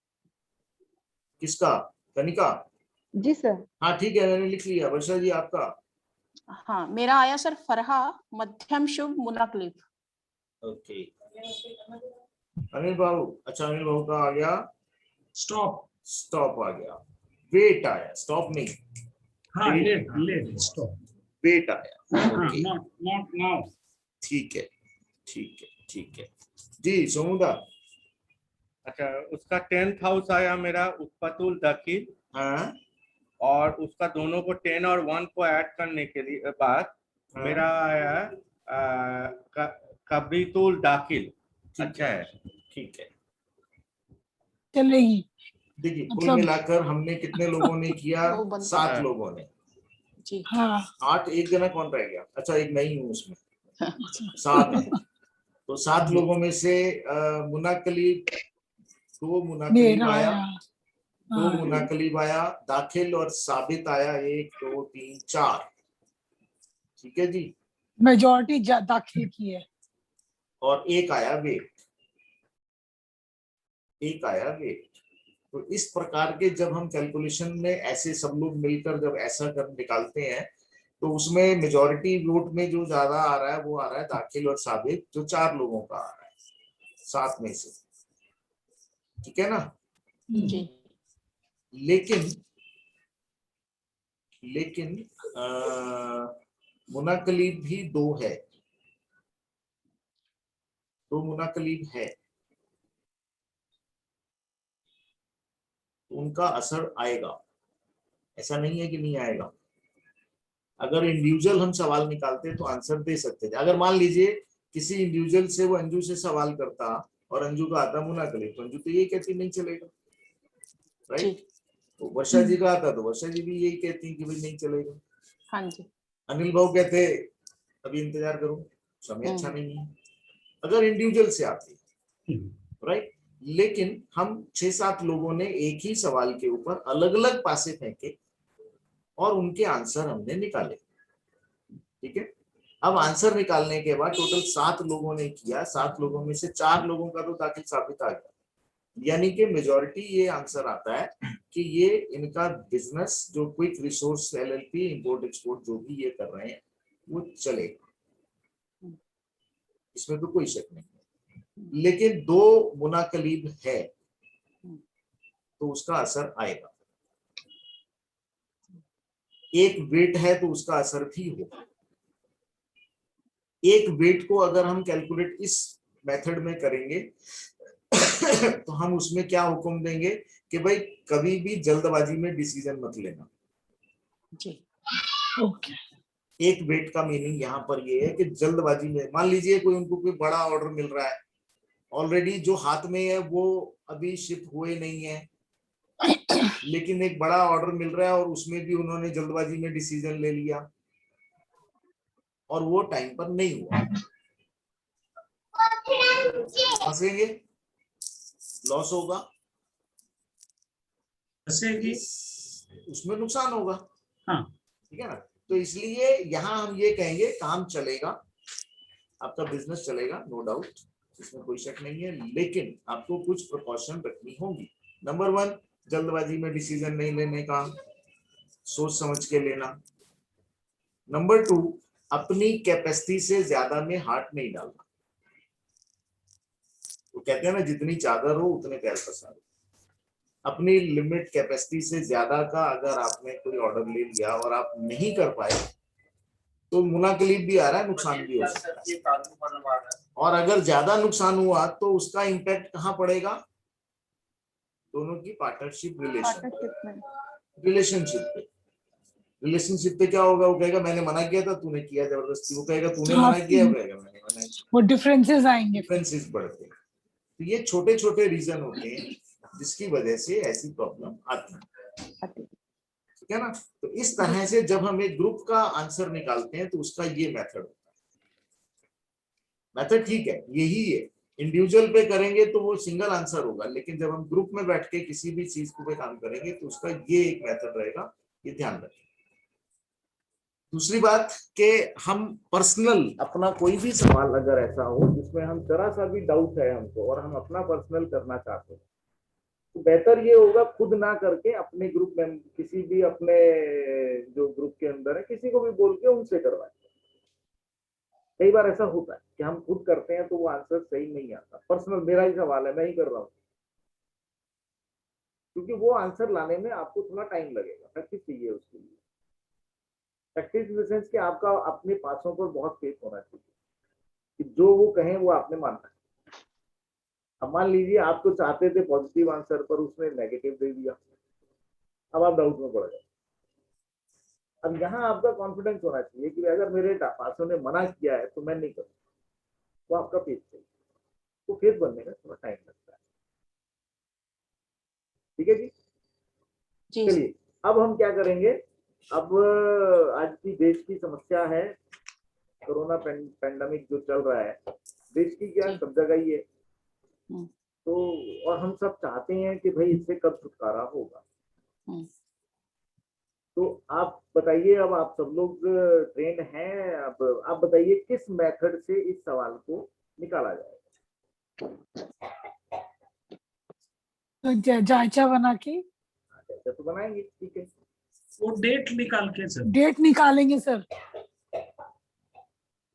किसका? कनिका? जी सर। हाँ ठीक है, मैंने लिख लिया। वर्षा जी आपका? हाँ, मेरा आया सर फरहा मध्यम शुभ मुनाकलिब। ओके। अनिल बाबू? अच्छा, अनिल बाबू का आ गया स्टॉप। स्टॉप आ गया। वेट आया, स्टॉप नहीं। हाँ, लेट स्टॉप। वेट आया। Okay, not now. ठीक है ठीक है ठीक है जी। सोमुदा? अच्छा, उसका 10th हाउस आया मेरा उत्पतुल दाखिल। हाँ और उसका दोनों को 10 और 1 को ऐड करने के लिए बाद हाँ। मेरा आया कबीतुल दाखिल। अच्छा है, ठीक है। चलेगी। देखिए कुल मतलब मिलाकर हमने कितने लोगों ने किया? वो बनता 7 है। लोगों ने। जी। हाँ 8, एक जना कौन रह गया? अच्छा, एक नहीं हूँ उसमें। 7 है। तो 7 लोगों में से मुनाकलीब, 2 मुनाकलीब मेरा आया, आया। 2 हाँ, मुनाकलीब आया, दाखिल और साबित आया 1 2 3 4। ठीक है जी। मेजॉरिटी दाखिल की है। और 1 आया वेट, 1 आया वेट। तो इस प्रकार के जब हम कैलकुलेशन में ऐसे सब लोग मिलकर जब ऐसा कर निकालते हैं तो उसमें मेजॉरिटी वोट में जो ज्यादा आ रहा है वो आ रहा है दाखिल और साबित, जो 4 लोगों का आ रहा है 7 में से। ठीक है ना? जी। लेकिन मुनाकलीब भी 2 है, 2 मुनाकलीब है, तो उनका असर आएगा। ऐसा नहीं है कि नहीं आएगा। अगर इंडिविजुअल हम सवाल निकालते तो आंसर दे सकते थे। अगर मान लीजिए किसी इंडिविजुअल से वो अंजू से सवाल करता और अंजू का आता मुनाकलीब, तो अंजू तो ये कहती नहीं चलेगा, राइट? तो वर्षा जी का आता तो वर्षा जी भी यही कहती कि भाई नहीं चलेगा। हाँ जी। अनिल भाऊ कहते अभी इंतजार करो, समय अच्छा नहीं है, अगर इंडिविजुअल से आती, राइट? लेकिन हम 6-7 लोगों ने एक ही सवाल के ऊपर अलग अलग पासे फेंके और उनके आंसर हमने निकाले। ठीक है? अब आंसर निकालने के बाद टोटल 7 लोगों ने किया, 7 लोगों में से 4 लोगों का तो दाखिल साबित आ गया, यानी कि मेजॉरिटी ये आंसर आता है कि ये इनका बिजनेस जो quick resource LLP import export जो भी ये कर रहे हैं वो चलेगा, इसमें तो कोई शक नहीं है। लेकिन 2 मुनाकलीब है तो उसका असर आएगा, 1 वेट है तो उसका असर भी होगा। 1 वेट को अगर हम कैलकुलेट इस मेथड में करेंगे तो हम उसमें क्या हुक्म देंगे कि भाई कभी भी जल्दबाजी में डिसीजन मत लेना जी। ओके। 1 वेट का मीनिंग यहाँ पर ये है कि जल्दबाजी में, मान लीजिए कोई उनको कोई बड़ा ऑर्डर मिल रहा है, ऑलरेडी जो हाथ में है वो अभी शिप हुए नहीं है, लेकिन एक बड़ा ऑर्डर मिल रहा है और उसमें भी उन्होंने जल्दबाजी में डिसीजन ले लिया और वो टाइम पर नहीं हुआ, फंसेंगे, लॉस होगा, उसमें नुकसान होगा। हाँ। ठीक है ना? तो इसलिए यहां हम ये कहेंगे काम चलेगा, आपका बिजनेस चलेगा, नो डाउट, इसमें कोई शक नहीं है, लेकिन आपको कुछ प्रिकॉशन रखनी होगी। नंबर 1, जल्दबाजी में डिसीजन नहीं लेने का, सोच समझ के लेना। नंबर 2, अपनी कैपेसिटी से ज्यादा में हाथ नहीं डालना। वो कहते हैं ना, जितनी चादर हो उतने पैर पसारो। अपनी लिमिट कैपेसिटी से ज्यादा का अगर आपने कोई ऑर्डर ले लिया और आप नहीं कर पाए तो मुनाकलीब भी आ रहा है, नुकसान भी हो सकता है। और अगर ज्यादा नुकसान हुआ तो उसका इम्पैक्ट कहाँ पड़ेगा? दोनों की पार्टनरशिप रिलेशनशिप पे क्या होगा? वो कहेगा मैंने मना किया था, तूने किया जबरदस्ती। वो कहेगा तूने मना किया, वो कहेगा मैंने मना किया। वो डिफरेंसेस आएंगे, डिफरेंसेस बढ़ते हैं। तो ये छोटे छोटे रीजन होते हैं जिसकी वजह से ऐसी प्रॉब्लम आती है। ठीक है ना? तो इस तरह से जब हम एक ग्रुप का आंसर निकालते हैं तो उसका ये मेथड होता है। मेथड ठीक है, यही है। इंडिविजुअल पे करेंगे तो वो सिंगल आंसर होगा, लेकिन जब हम ग्रुप में बैठ के किसी भी चीज पे काम करेंगे तो उसका ये एक मेथड रहेगा, ये ध्यान रखें। दूसरी बात कि हम पर्सनल अपना कोई भी सवाल अगर ऐसा हो जिसमें हम जरा सा भी डाउट है हमको और हम अपना पर्सनल करना चाहते हैं, तो बेहतर ये होगा खुद ना करके अपने ग्रुप में किसी भी अपने जो ग्रुप के अंदर है किसी को भी बोल के उनसे करवाएं। कई बार ऐसा होता है कि हम खुद करते हैं तो वो आंसर सही नहीं आता। पर्सनल मेरा ही सवाल है, मैं ही कर रहा हूँ, क्योंकि वो आंसर लाने में आपको थोड़ा टाइम लगेगा, प्रैक्टिस चाहिए उसके लिए। प्रैक्टिस इन द सेंस कि आपका अपने पासों पर बहुत फेथ होना चाहिए कि जो वो कहें वो आपने मानना है। अब मान लीजिए आप तो चाहते थे पॉजिटिव आंसर पर उसने नेगेटिव दे दिया, अब आप डाउट में पड़ गए। अब यहाँ आपका कॉन्फिडेंस होना चाहिए कि अगर मेरे पासों ने मना किया है तो मैं नहीं करूँ, वो आपका फेथ चाहिए। तो फेथ बनने में थोड़ा टाइम लगता है। ठीक है जी, चलिए अब हम क्या करेंगे। अब आज की देश की समस्या है कोरोना पेंडेमिक जो चल रहा है, देश की क्या सब जगह ही है। तो और हम सब चाहते हैं कि भाई इससे कब छुटकारा होगा। तो आप बताइए, अब आप सब लोग ट्रेंड हैं, अब आप बताइए किस मेथड से इस सवाल को निकाला जाएगा। तो जायचा बना के जायचा तो बनाएंगे, ठीक है। वो डेट निकाल के सर, डेट निकालेंगे सर,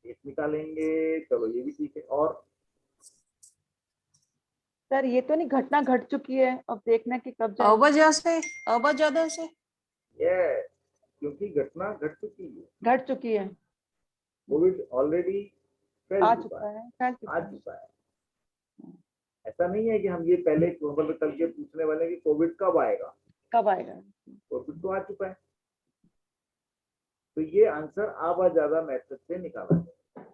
डेट निकालेंगे, चलो ये भी ठीक है। और सर ये तो नहीं घटना घट चुकी है, अब देखना कि कब जाए। अवजह से ये क्योंकि घटना घट चुकी है, घट चुकी है, कोविड ऑलरेडी आ चुका है, फैल चुका है। ऐसा नहीं है कि हम ये पहले कल के पूछने वाले कि कोविड कब आएगा, कोविड तो आ चुका है। तो ये आंसर आबा ज्यादा मेथड से निकाला जाए।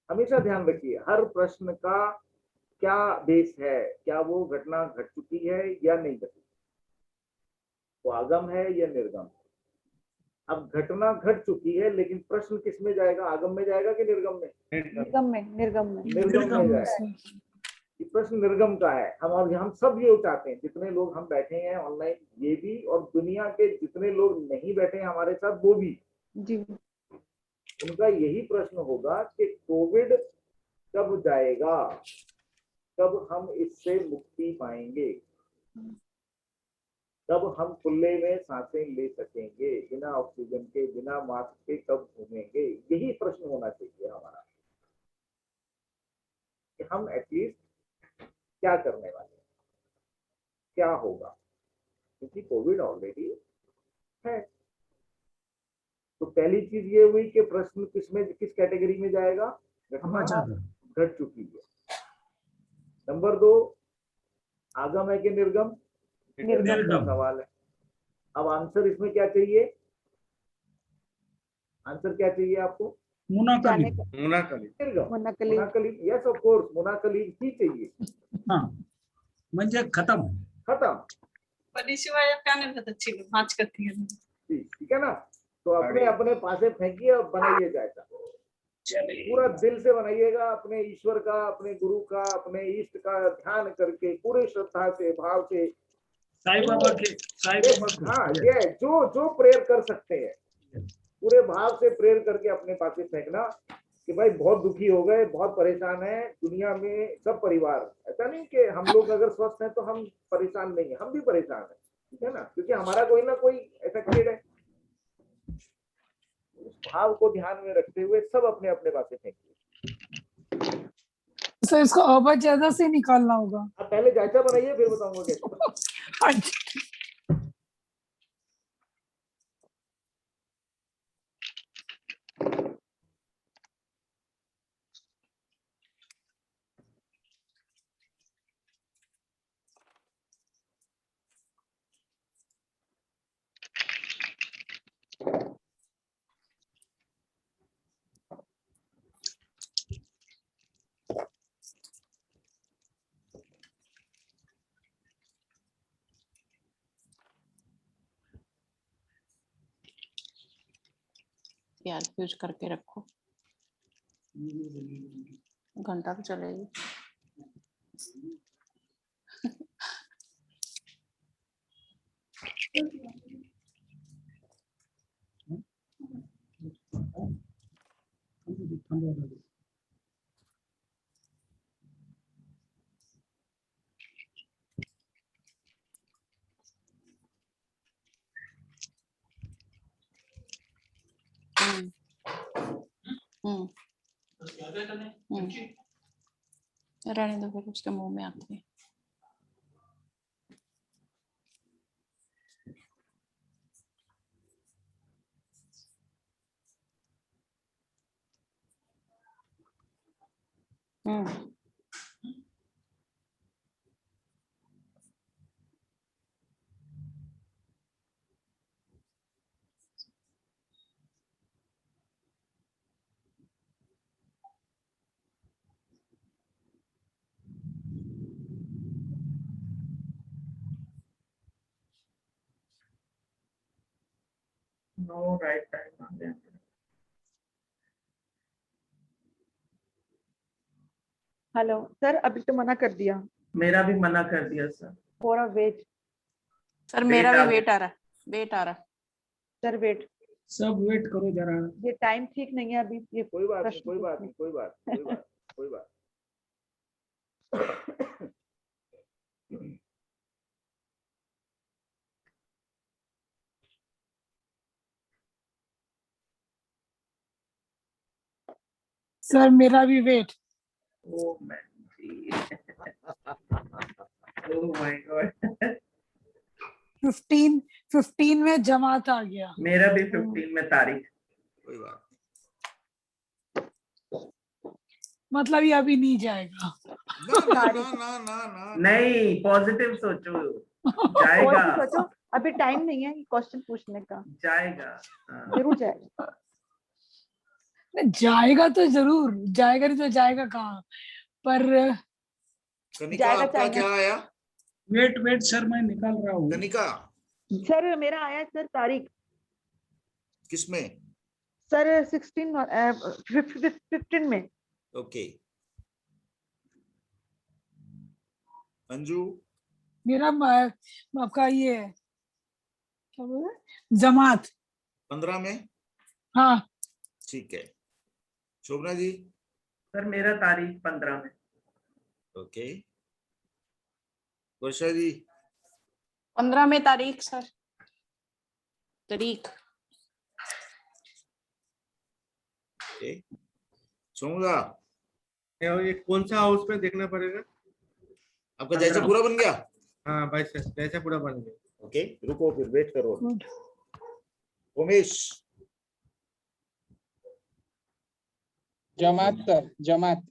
हमेशा ध्यान रखिए हर प्रश्न का क्या बेस है, क्या वो घटना घट चुकी है या नहीं घटी, वो आगम है या निर्गम। अब घटना घट चुकी है लेकिन प्रश्न किस में जाएगा, आगम में जाएगा कि निर्गम में? निर्गम में जाएगा। प्रश्न निर्गम का है। हम सब ये चाहते हैं, जितने लोग हम बैठे हैं ऑनलाइन ये भी, और दुनिया के जितने लोग नहीं बैठे हैं हमारे साथ वो भी जी, उनका यही प्रश्न होगा कि कोविड कब जाएगा, कब हम इससे मुक्ति पाएंगे, कब हम खुले में सांसें ले सकेंगे, बिना ऑक्सीजन के बिना मास्क के कब घूमेंगे। यही प्रश्न होना चाहिए हमारा कि हम एटलीस्ट क्या करने वाले हैं, क्या होगा, क्योंकि कोविड ऑलरेडी है। तो पहली चीज ये हुई कि प्रश्न किस कैटेगरी में जाएगा, घट चुकी है। नंबर 2, आगम है कि निर्गम, निर्गम सवाल है। अब आंसर इसमें क्या चाहिए, आंसर क्या चाहिए आपको? मुनाकली, यस ऑफ कोर्स, मुनाकली ही चाहिए। म्हणजे खत्म शिवाय ठीक है ना। तो अपने अपने पासे फेंकिए और बनाइए जायका, पूरा दिल से बनाइएगा, अपने ईश्वर का, अपने गुरु का, अपने इष्ट का ध्यान करके पूरे श्रद्धा से भाव से साईं बाबा के हाँ ये जो प्रेयर कर सकते हैं पूरे भाव से प्रेयर करके अपने पासे फेंकना कि भाई बहुत दुखी हो गए, बहुत परेशान है, दुनिया में सब परिवार। ऐसा नहीं कि हम लोग अगर स्वस्थ हैं तो हम परेशान नहीं है, हम भी परेशान है, ठीक है ना, क्योंकि हमारा कोई ना कोई अफेक्टेड है। उस भाव को ध्यान में रखते हुए सब अपने अपने पासे फेंकिए। सर इसको अवजह से निकालना होगा। अब पहले जायचा बनाइए फिर बताऊंगा कैसे। यार फ्यूज करके रखो, घंटा तो चलेगी। रहने दो, फिर उसके मुंह में आती है। नो राइट टाइम आ गया। हेलो सर, अभी तो मना कर दिया। मेरा भी मना कर दिया सर। थोड़ा वेट सर, मेरा भी वेट आ रहा है, वेट आ रहा है सर, वेट सब वेट करो जरा। ये टाइम ठीक नहीं है अभी। ये कोई बात नहीं, कोई बात नहीं, कोई बात, कोई बात, कोई बात। सर मेरा भी वेट। ओ मैन जी। Oh my god. 15 में जमात आ गया। मेरा भी 15 में तारीख। कोई बात मतलब ये अभी नहीं जाएगा। ना ना ना ना ना ना नहीं, पॉजिटिव सोचो, जाएगा। सोचो, अभी टाइम नहीं है क्वेश्चन पूछने का। जाएगा, जरूर जाएगा। जाएगा तो जरूर जाएगा, नहीं तो जाएगा कहाँ पर। कनिका, आपका क्या आया? वेट सर, मैं निकाल रहा हूँ। कनिका सर मेरा आया सर तारीख। किसमें? सर 15 में। ओके। अंजू? मेरा आपका ये क्या बोल रहे, जमात 15 में। हाँ ठीक है। शोभना जी? सर मेरा तारीख 15 में। ओके। वर्षा जी? 15 में तारीख सर, तारीख। सोमगा? ये कौन सा हाउस में देखना पड़ेगा? आपका जैसा पूरा बन गया? हाँ भाई सर, जैसा पूरा बन गया। ओके, रुको, फिर वेट करो। उमेश? जमात सर, जमात।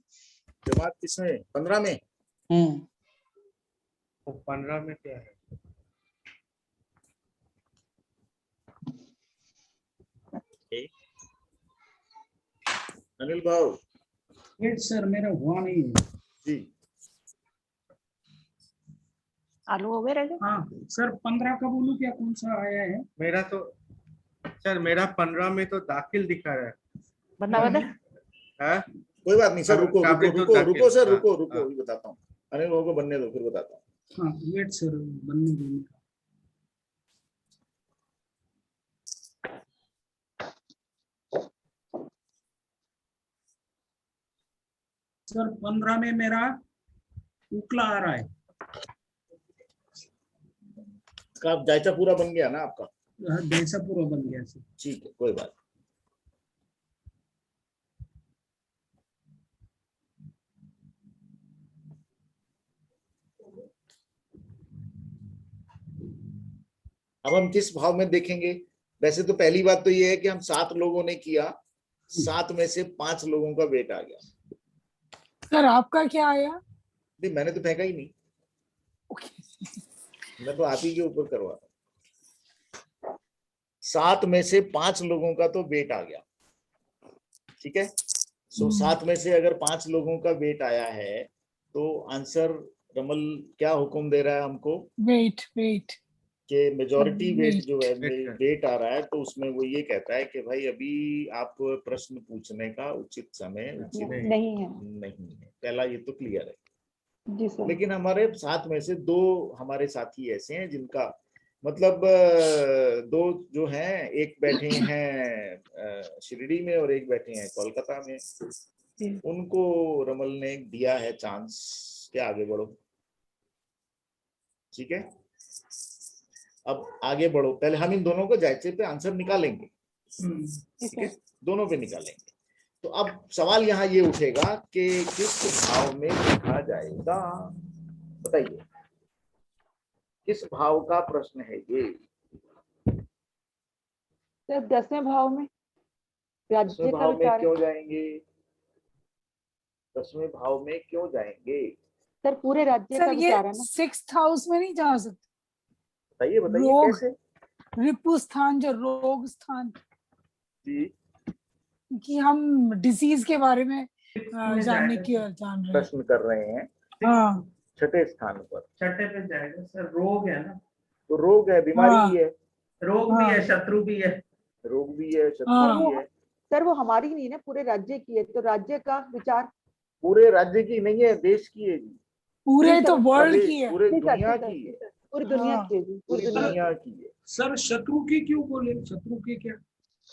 जमात किसमें? 15 में। तो 15 में क्या है? अनिल भाव? वेट सर, मेरा हुआ नहीं है जी। आलू हो गए रह गए। हाँ सर, 15 का बोलूं क्या, कौन सा आया है? मेरा तो सर, मेरा 15 में तो दाखिल दिखा रहा है। बता हाँ? कोई बात नहीं सर, रुको रुको रुको रुको सर, रुको रुको, हाँ। बताता हूँ। अनिल भाव को बनने दो, फिर बताता हूँ। हाँ वेट सर, बनने दो। सर 15 में मेरा उकला आ रहा है। आप जायचा पूरा बन गया ना आपका? जैसा पूरा बन गया सर। ठीक है, कोई बात। अब हम किस भाव में देखेंगे? वैसे तो पहली बात तो ये है कि हम 7 लोगों ने किया, 7 में से 5 लोगों का वेट आ गया। सर आपका क्या आया? नहीं, मैंने तो फेंका ही नहीं। मैं तो आप ही के ऊपर करवा रहा हूं। 7 में से 5 लोगों का तो वेट आ गया, ठीक है। सो 7 में से अगर 5 लोगों का वेट आया है तो आंसर रमल क्या हुक्म दे रहा है हमको? वेट के मेजॉरिटी वेट जो है वेट आ रहा है, तो उसमें वो ये कहता है कि भाई अभी आप प्रश्न पूछने का उचित समय उचित नहीं है। पहला ये तो क्लियर है जी सर। लेकिन हमारे 7 में से 2 हमारे साथी ऐसे हैं जिनका मतलब दो जो हैं, एक बैठे हैं शिरडी में और एक बैठे हैं कोलकाता में, उनको रमल ने दिया है चांस कि आगे बढ़ो। ठीक है, अब आगे बढ़ो। पहले हम इन दोनों को जायचे पे आंसर निकालेंगे। ठीक है, दोनों पे निकालेंगे। तो अब सवाल यहाँ ये उठेगा कि किस भाव में लिखा जाएगा, बताइए किस भाव का प्रश्न है ये? सर 10वें भाव में राज्य का भाव में विचार। क्यों जाएंगे? 10वें भाव में क्यों जाएंगे? सर पूरे राज्य का विचार है ना। 6th हाउस में नहीं जा सकते। बताइए बताइए रोग, कैसे? रिपु स्थान, जो रोग स्थान जी, कि हम डिजीज के बारे में जान रहे हैं, प्रश्न कर रहे हैं। हाँ, छठे स्थान पर। छठे पे जाएगा सर। रोग है ना, तो रोग है, बीमारी भी है। रोग भी है, शत्रु भी है। रोग भी है, शत्रु भी है। सर वो हमारी नहीं ना, पूरे राज्य की है, तो राज्य का विचार। पूरे राज्य की नहीं है, देश की है जी। पूरे तो वर्ल्ड की है, पूरे दुनिया की है, पूरी दुनिया की है जी, पूरी दुनिया की है। सर शत्रु की क्यों बोले? शत्रु की क्या?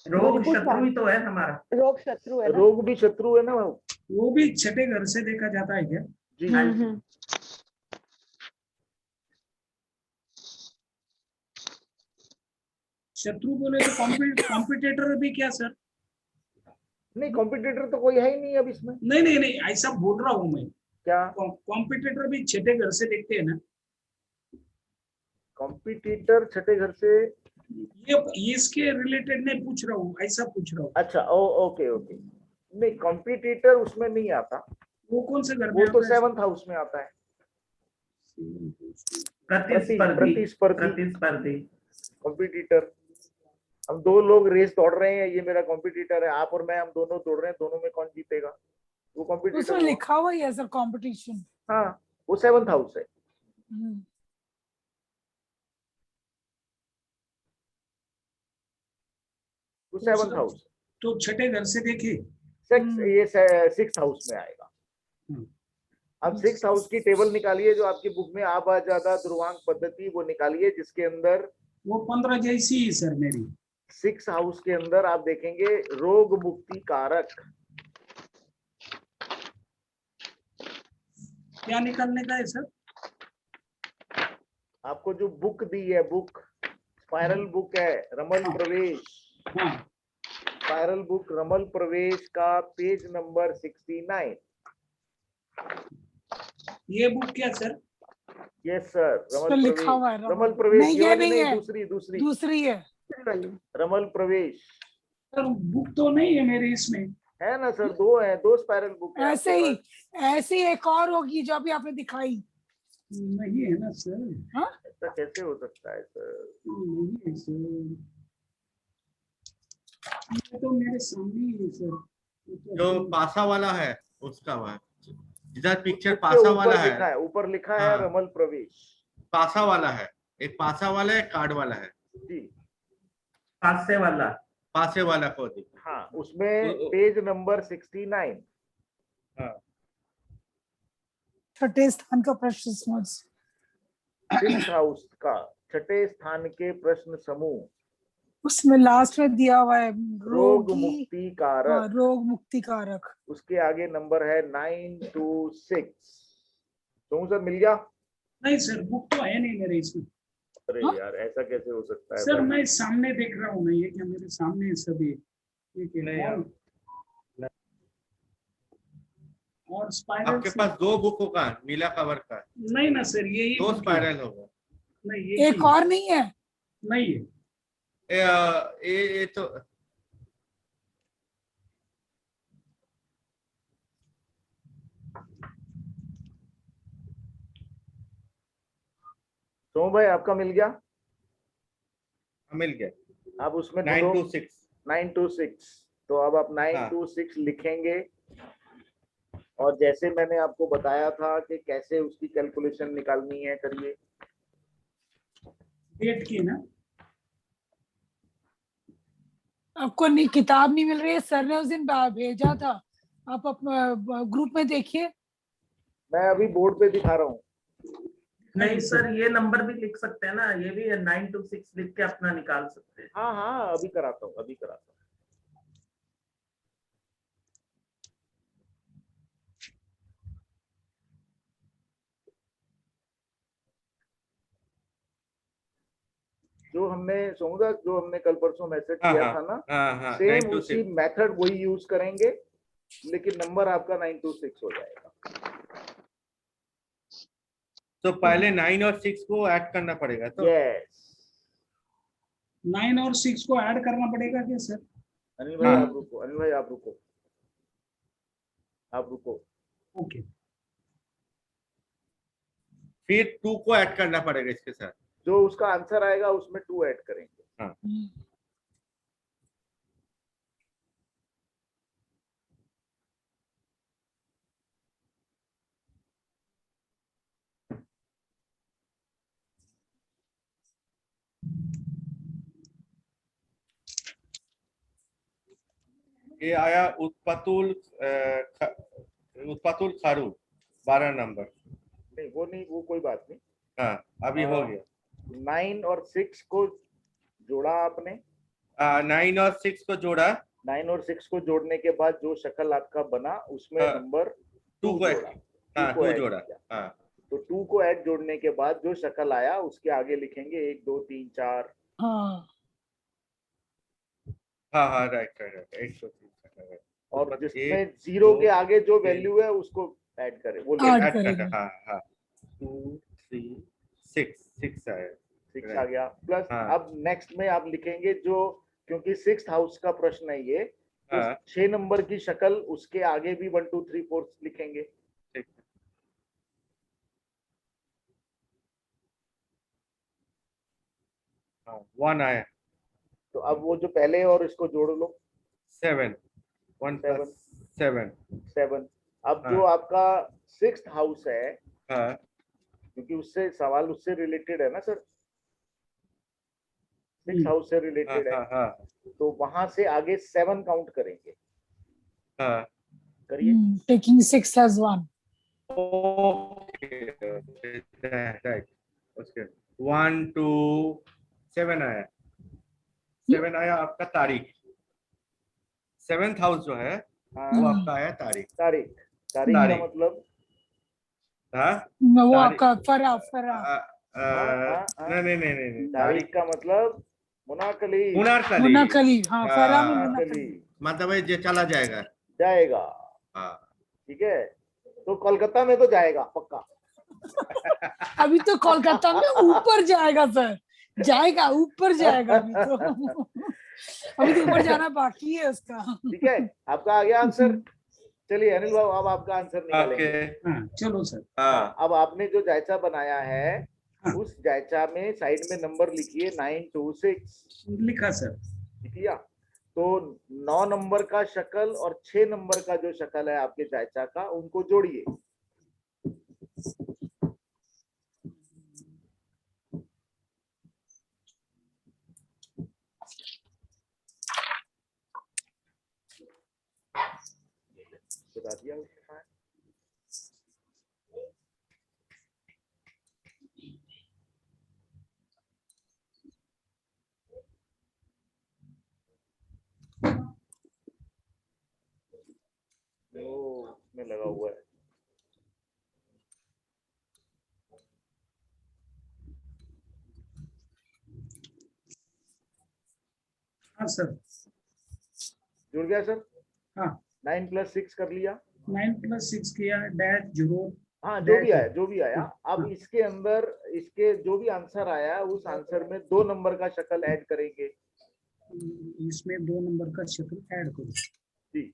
रोग शत्रु ही तो है हमारा। रोग शत्रु है ना। रोग भी शत्रु है ना। वो भी छठे घर से देखा जाता है क्या? जी। शत्रु बोले तो कॉम्पिटिटर भी क्या सर? नहीं, कॉम्पिटिटर तो कोई है ही नहीं अब इसमें। नहीं, ऐसा बोल रहा हूँ मैं। क्या कॉम्पिटिटर भी छठे घर से देखते हैं ना? कॉम्पिटिटर छठे घर से? ये इसके रिलेटेड नहीं पूछ रहा हूँ, ऐसा पूछ रहा हूँ। अच्छा, ओके ओके। नहीं, कॉम्पिटिटर उसमें नहीं आता। वो कौन से घर में? वो तो 7th हाउस में आता है। प्रतिस्पर्धी कॉम्पिटिटर। हम दो लोग रेस दौड़ रहे हैं, ये मेरा कॉम्पिटिटर है, आप और मैं, हम दोनों दौड़ रहे हैं, दोनों में कौन जीतेगा? वो कॉम्पिटिटर। उसमें लिखा हुआ ही है सर कंपटीशन। हाँ, वो 7th हाउस है। वो 7th हाउस। तो छठे घर से देखिए, ये 6th हाउस में आएगा। अब 6th हाउस की टेबल निकालिए जो आपकी बुक में आबाजादा ध्रुवांक पद्धति, वो निकालिए जिसके अंदर वो 15 जैसी ही सर मेरी। 6th हाउस के अंदर आप देखेंगे रोग मुक्ति कारक। क्या निकालने का है सर? आपको जो बुक दी है, बुक स्पाइरल बुक है, रमल प्रवेश। स्पाइरल बुक रमल प्रवेश का पेज नंबर 69। ये बुक क्या सर? यस सर, तो लिखा हुआ है रमल प्रवेश। नहीं, ये नहीं है, दूसरी है रमल प्रवेश। सर बुक तो नहीं है मेरे इसमें। है ना सर, दो है, दो स्पाइरल बुक है। ऐसी एक और होगी जो अभी आपने दिखाई। नहीं है ना सर। हाँ, ऐसा कैसे हो सकता है सर? नहीं है सर, ये तो मेरे सामने ही है सर। जो पासा वाला है उसका है, जिधर पिक्चर पासा वाला है, ऊपर लिखा है रमल प्रवेश। पासा वाला है, एक पासा वाला है, कार्ड वाला है जी। पासे वाला को देखिए। हाँ, उसमें पेज नंबर 69। हाँ, छठे स्थान का प्रश्न समझ। 6th हाउस का छठे स्थान के प्रश्न समूह, उसमें लास्ट में दिया हुआ है रोग मुक्ति कारक। रोग मुक्ति कारक। उसके आगे नंबर है 926। तो सर मिल गया? नहीं सर, बुक तो है नहीं मेरे इसमें। अरे यार, ऐसा कैसे हो सकता है सर? मैं सामने देख रहा हूँ ना, ये क्या मेरे सामने है सभी। और स्पाइरल आपके पास दो बुकों का नीला कवर का? नहीं ना सर, यही दो स्पाइरल होगा। नहीं, ये एक और नहीं है। नहीं है ये तो तो भाई आपका मिल गया? मिल गया। अब उसमें 926। तो अब आप 926 लिखेंगे, और जैसे मैंने आपको बताया था कि कैसे उसकी कैलकुलेशन निकालनी है, करिए। डेट की ना? आपको नहीं, किताब नहीं मिल रही है, सर ने उस दिन भेजा था, आप अपना ग्रुप में देखिए। मैं अभी बोर्ड पे दिखा रहा हूँ। नहीं सर, ये नंबर भी लिख सकते हैं ना, ये भी 926 लिख के अपना निकाल सकते हैं। हाँ हाँ, अभी कराता हूँ, अभी कराता हूँ। जो हमने सोमदा, जो हमने कल परसों मैसेज किया था ना, सेम उसी मेथड वही यूज करेंगे, लेकिन नंबर आपका 926 हो जाएगा। तो पहले 9 और 6 को ऐड करना पड़ेगा। तो यस, 9 और 6 को ऐड करना पड़ेगा क्या सर? अनिल भाई आप रुको, अनिल भाई आप रुको, आप रुको। ओके, फिर 2 को ऐड करना पड़ेगा इसके साथ। जो उसका आंसर आएगा उसमें 2 ऐड करेंगे। हाँ। ये आया उत्पतुल खारू 12 नंबर। नहीं वो नहीं, वो कोई बात नहीं। हाँ, अभी हो गया। 9 और 6 को जोड़ा आपने। 9 और 6 को जोड़ा। 9 और 6 को जोड़ने के बाद जो शक्ल आपका बना उसमें नंबर 2 को जोड़ा। हाँ, 2 जोड़ा। हाँ, तो 2 को ऐड जोड़ने के बाद जो शक्ल आया उसके आगे लिखेंगे 1 2 3 4। हाँ हाँ हाँ, राइट राइट, 1 2 3 और जिसमें 0 के आगे जो वैल्यू है उसको ऐड करें, वो ऐड करना। हाँ हाँ, 2 3 6 आया, 6 आ गया प्लस। अब नेक्स्ट में आप लिखेंगे जो, क्योंकि 6th हाउस का प्रश्न है ये, तो 6 नंबर की शक्ल उसके आगे भी 1 2 3 4 लिखेंगे। ठीक है। 1 आया, तो अब वो जो पहले और इसको जोड़ लो। 7 1 + 7। अब जो आपका 6th हाउस है, हाँ, क्योंकि उससे सवाल उससे रिलेटेड है ना सर, 6th हाउस से रिलेटेड है, तो वहां से आगे 7 काउंट करेंगे। हाँ, करिए। Taking 6 as 1। ओके राइट, उसके 1 2 7 आया। 7 आया आपका तारीख। 7th हाउस जो है वो आपका आया तारीख। तारीख का मतलब वो आपका फरा नहीं, तारीख का मतलब मुनाकली। हाँ, फरा में मुनाकली मतलब ये चला जाएगा। हाँ ठीक है, तो कोलकाता में तो जाएगा पक्का। अभी तो कोलकाता में ऊपर जाएगा सर, जाएगा ऊपर जाएगा। अभी तो ऊपर जाना बाकी है उसका। ठीक है, आपका आ गया आंसर। चलिए अनिल बाबू, अब आपका आंसर निकालेंगे। चलो सर। अब आपने जो जायचा बनाया है उस जायचा में साइड में नंबर लिखिए 926। लिखा सर। लिख लिया। तो 9 नंबर का शक्ल और 6 नंबर का जो शक्ल है आपके जायचा का, उनको जोड़िए। बता दिया उसने। उसमें लगा हुआ है। हाँ सर, जुड़ गया सर। हाँ, 9 + 6 कर लिया। 9 + 6 किया, डैश जीरो। हाँ, जो भी आया। अब इसके अंदर इसके जो भी आंसर आया उस आंसर में 2 नंबर का शक्ल ऐड करेंगे। इसमें 2 नंबर का शक्ल ऐड करो जी।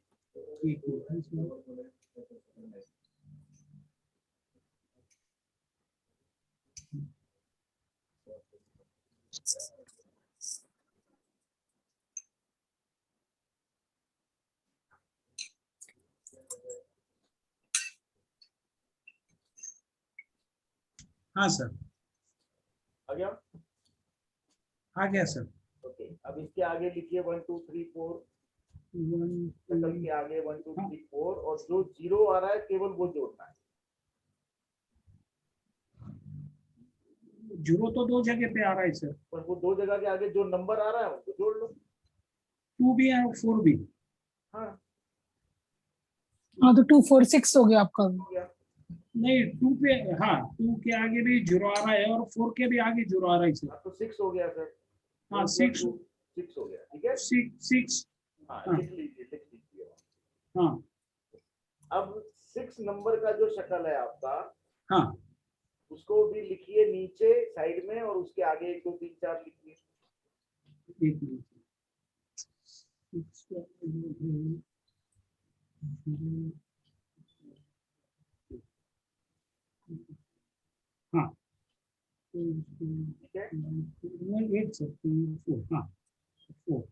हाँ सर, आ गया। आ गया सर। ओके, अब इसके आगे लिखिए 1 2 3 4। शक्ल के आगे 1 2 3 4 और जो 0 आ रहा है केवल वो जोड़ना है। जीरो तो 2 जगह पे आ रहा है सर, पर वो 2 जगह के आगे जो नंबर आ रहा है उसको जोड़ लो। 2 भी है और 4 भी। हाँ हाँ तो 2 4 6 हो गया आपका। हो गया। नहीं 2 पे, हाँ 2 के आगे भी जीरो आ रहा है और 4 के भी आगे जीरो आ रहा है सर। हाँ, तो 6 हो गया सर। हाँ 6 6 हो गया, ठीक है। 6 हाँ हाँ। लिख लीजिए। हाँ अब 6 नंबर का जो शक्ल है आपका, हाँ उसको भी लिखिए नीचे साइड में, और उसके आगे 1 2 3 4 लिखिए। एक मिनट। हाँ ठीक है। 8 सर 4, हाँ 4।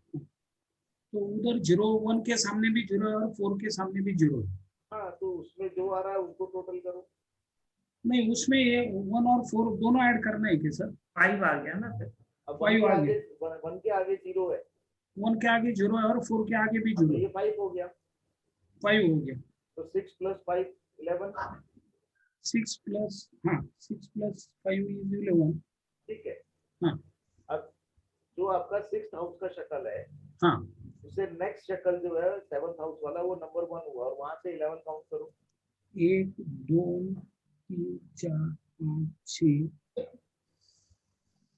तो उधर 0 1 के सामने भी 0 है और 4 के सामने भी 0 है। हाँ तो उसमें जो आ रहा है उसको टोटल करो। नहीं उसमें ये 1 और 4 दोनों ऐड करना है क्या सर? 5 आ गया ना फिर। अब 5 आ गया। 1 के आगे 0 है, 1 के आगे 0 है और 4 के आगे भी 0 तो है। ये 5 हो गया। 5 हो गया। तो 6 + 5 11। 6 प्लस, हाँ 6 + 5 = 11। ठीक है। हाँ अब जो आपका 6th हाउस का शक्ल है, हाँ उससे नेक्स्ट शक्ल जो है 7th हाउस वाला, वो नंबर 1 हुआ, और वहां से 11 काउंट करो। 1 2 3 4 5 6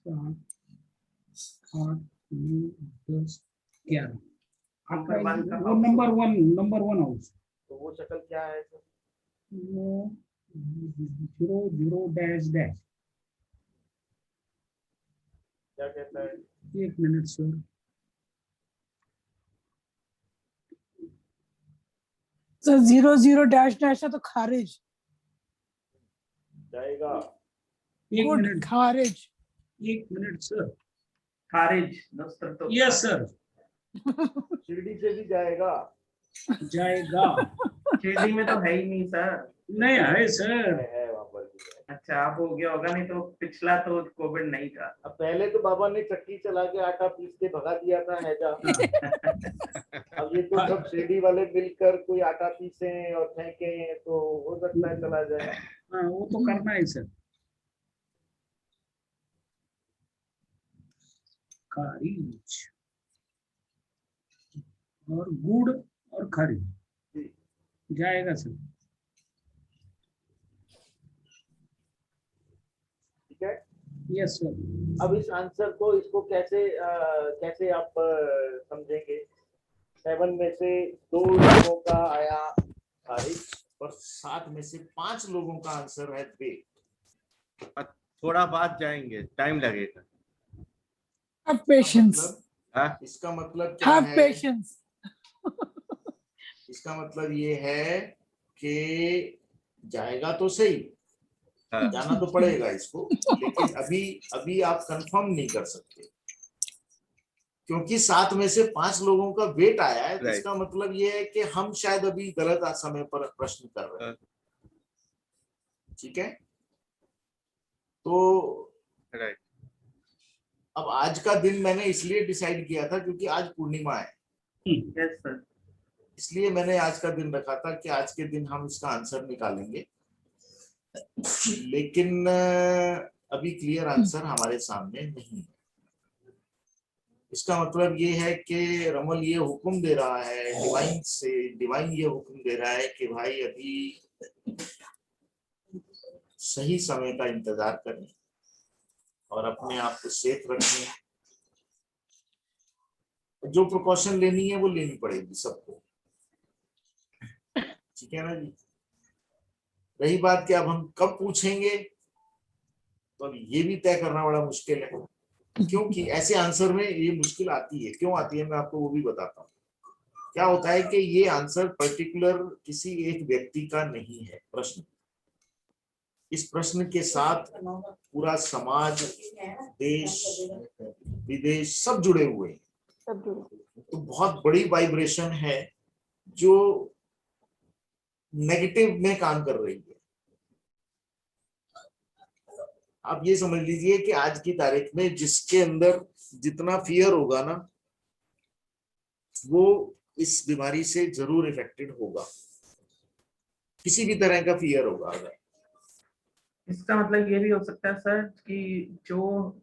7 8 9 10 11। आपका वो नंबर 1 हाउस। तो वो शक्ल क्या है सर? वो 0 0 डैश डैश। क्या कहता है? 1 minute sir. Sir 0 0 dash dash है तो खारिज जाएगा। 1 गुड मिनट, खारिज। 1 मिनट सर। खारिज नस्तर तो यस सर। शिरडी से भी जाएगा। जाएगा। शिरडी में तो है ही नहीं सर। नहीं है सर। है वहाँ पर भी है। अच्छा आप हो गया होगा, नहीं तो पिछला तो कोविड नहीं था। अब पहले तो बाबा ने चक्की चला के आटा पीस के भगा दिया था हैजा। अब ये तो सब शिरडी वाले मिलकर कोई आटा पीसे और फेंके, तो हो सकता है चला जाए। हाँ वो तो करना है सर। खारिज और गुड़ और खारिज जाएगा सर। ठीक है। Yes sir. अब इस आंसर को, इसको कैसे आप समझेंगे? 7 में से 2 लोगों का आया खारिज, और 7 में से 5 लोगों का आंसर है बे। थोड़ा बाद जाएंगे, टाइम लगेगा। Have patience. इसका मतलब क्या हैव है? पेशेंस। इसका मतलब ये है कि जाएगा तो सही, जाना तो पड़ेगा इसको, लेकिन अभी आप कंफर्म नहीं कर सकते, क्योंकि 7 में से 5 लोगों का वेट आया है। तो इसका मतलब ये है कि हम शायद अभी गलत समय पर प्रश्न कर रहे हैं। ठीक है। तो अब आज का दिन मैंने इसलिए डिसाइड किया था क्योंकि आज पूर्णिमा है। Yes sir. इसलिए मैंने आज का दिन रखा था कि आज के दिन हम इसका आंसर निकालेंगे, लेकिन अभी क्लियर आंसर हमारे सामने नहीं है। इसका मतलब ये है कि रमल ये हुक्म दे रहा है, डिवाइन ये हुक्म दे रहा है कि भाई अभी सही समय का इंतजार करें और अपने आप को सेफ रखें। जो प्रिकॉशन लेनी है वो लेनी पड़ेगी सबको। ठीक है ना जी। रही बात कि अब हम कब पूछेंगे, तो अब ये भी तय करना बड़ा मुश्किल है, क्योंकि ऐसे आंसर में ये मुश्किल आती है। क्यों आती है मैं आपको वो भी बताता हूँ। क्या होता है कि ये आंसर पर्टिकुलर किसी एक व्यक्ति का नहीं है। प्रश्न, इस प्रश्न के साथ पूरा समाज, देश विदेश सब जुड़े हुए हैं। तो बहुत बड़ी वाइब्रेशन है जो नेगेटिव में काम कर रही है। आप ये समझ लीजिए कि आज की तारीख में जिसके अंदर जितना फियर होगा ना, वो इस बीमारी से जरूर इफेक्टेड होगा। किसी भी तरह का फियर होगा। अगर इसका मतलब ये भी हो सकता है सर कि जो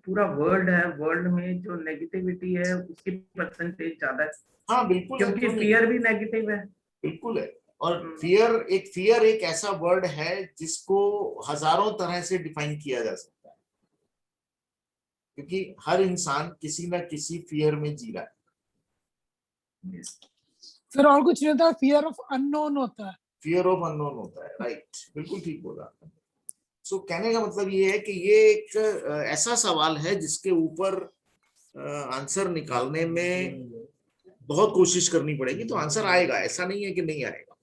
पूरा वर्ल्ड है, वर्ल्ड में जो नेगेटिविटी है उसकी परसेंटेज ज्यादा है। हाँ बिल्कुल, क्योंकि फियर भी नेगेटिव है। बिल्कुल है। और फियर एक ऐसा वर्ड है जिसको हजारों तरह से डिफाइन किया जा सकता है, क्योंकि हर इंसान किसी ना किसी फियर में जी रहा है। फिर और कुछ नहीं होता, फियर ऑफ अननोन होता है। फियर ऑफ अननोन होता है, राइट, बिल्कुल ठीक बोला। सो कहने का मतलब ये है कि ये एक ऐसा सवाल है जिसके ऊपर आंसर निकालने में बहुत कोशिश करनी पड़ेगी, तो आंसर आएगा, ऐसा नहीं है कि नहीं आएगा।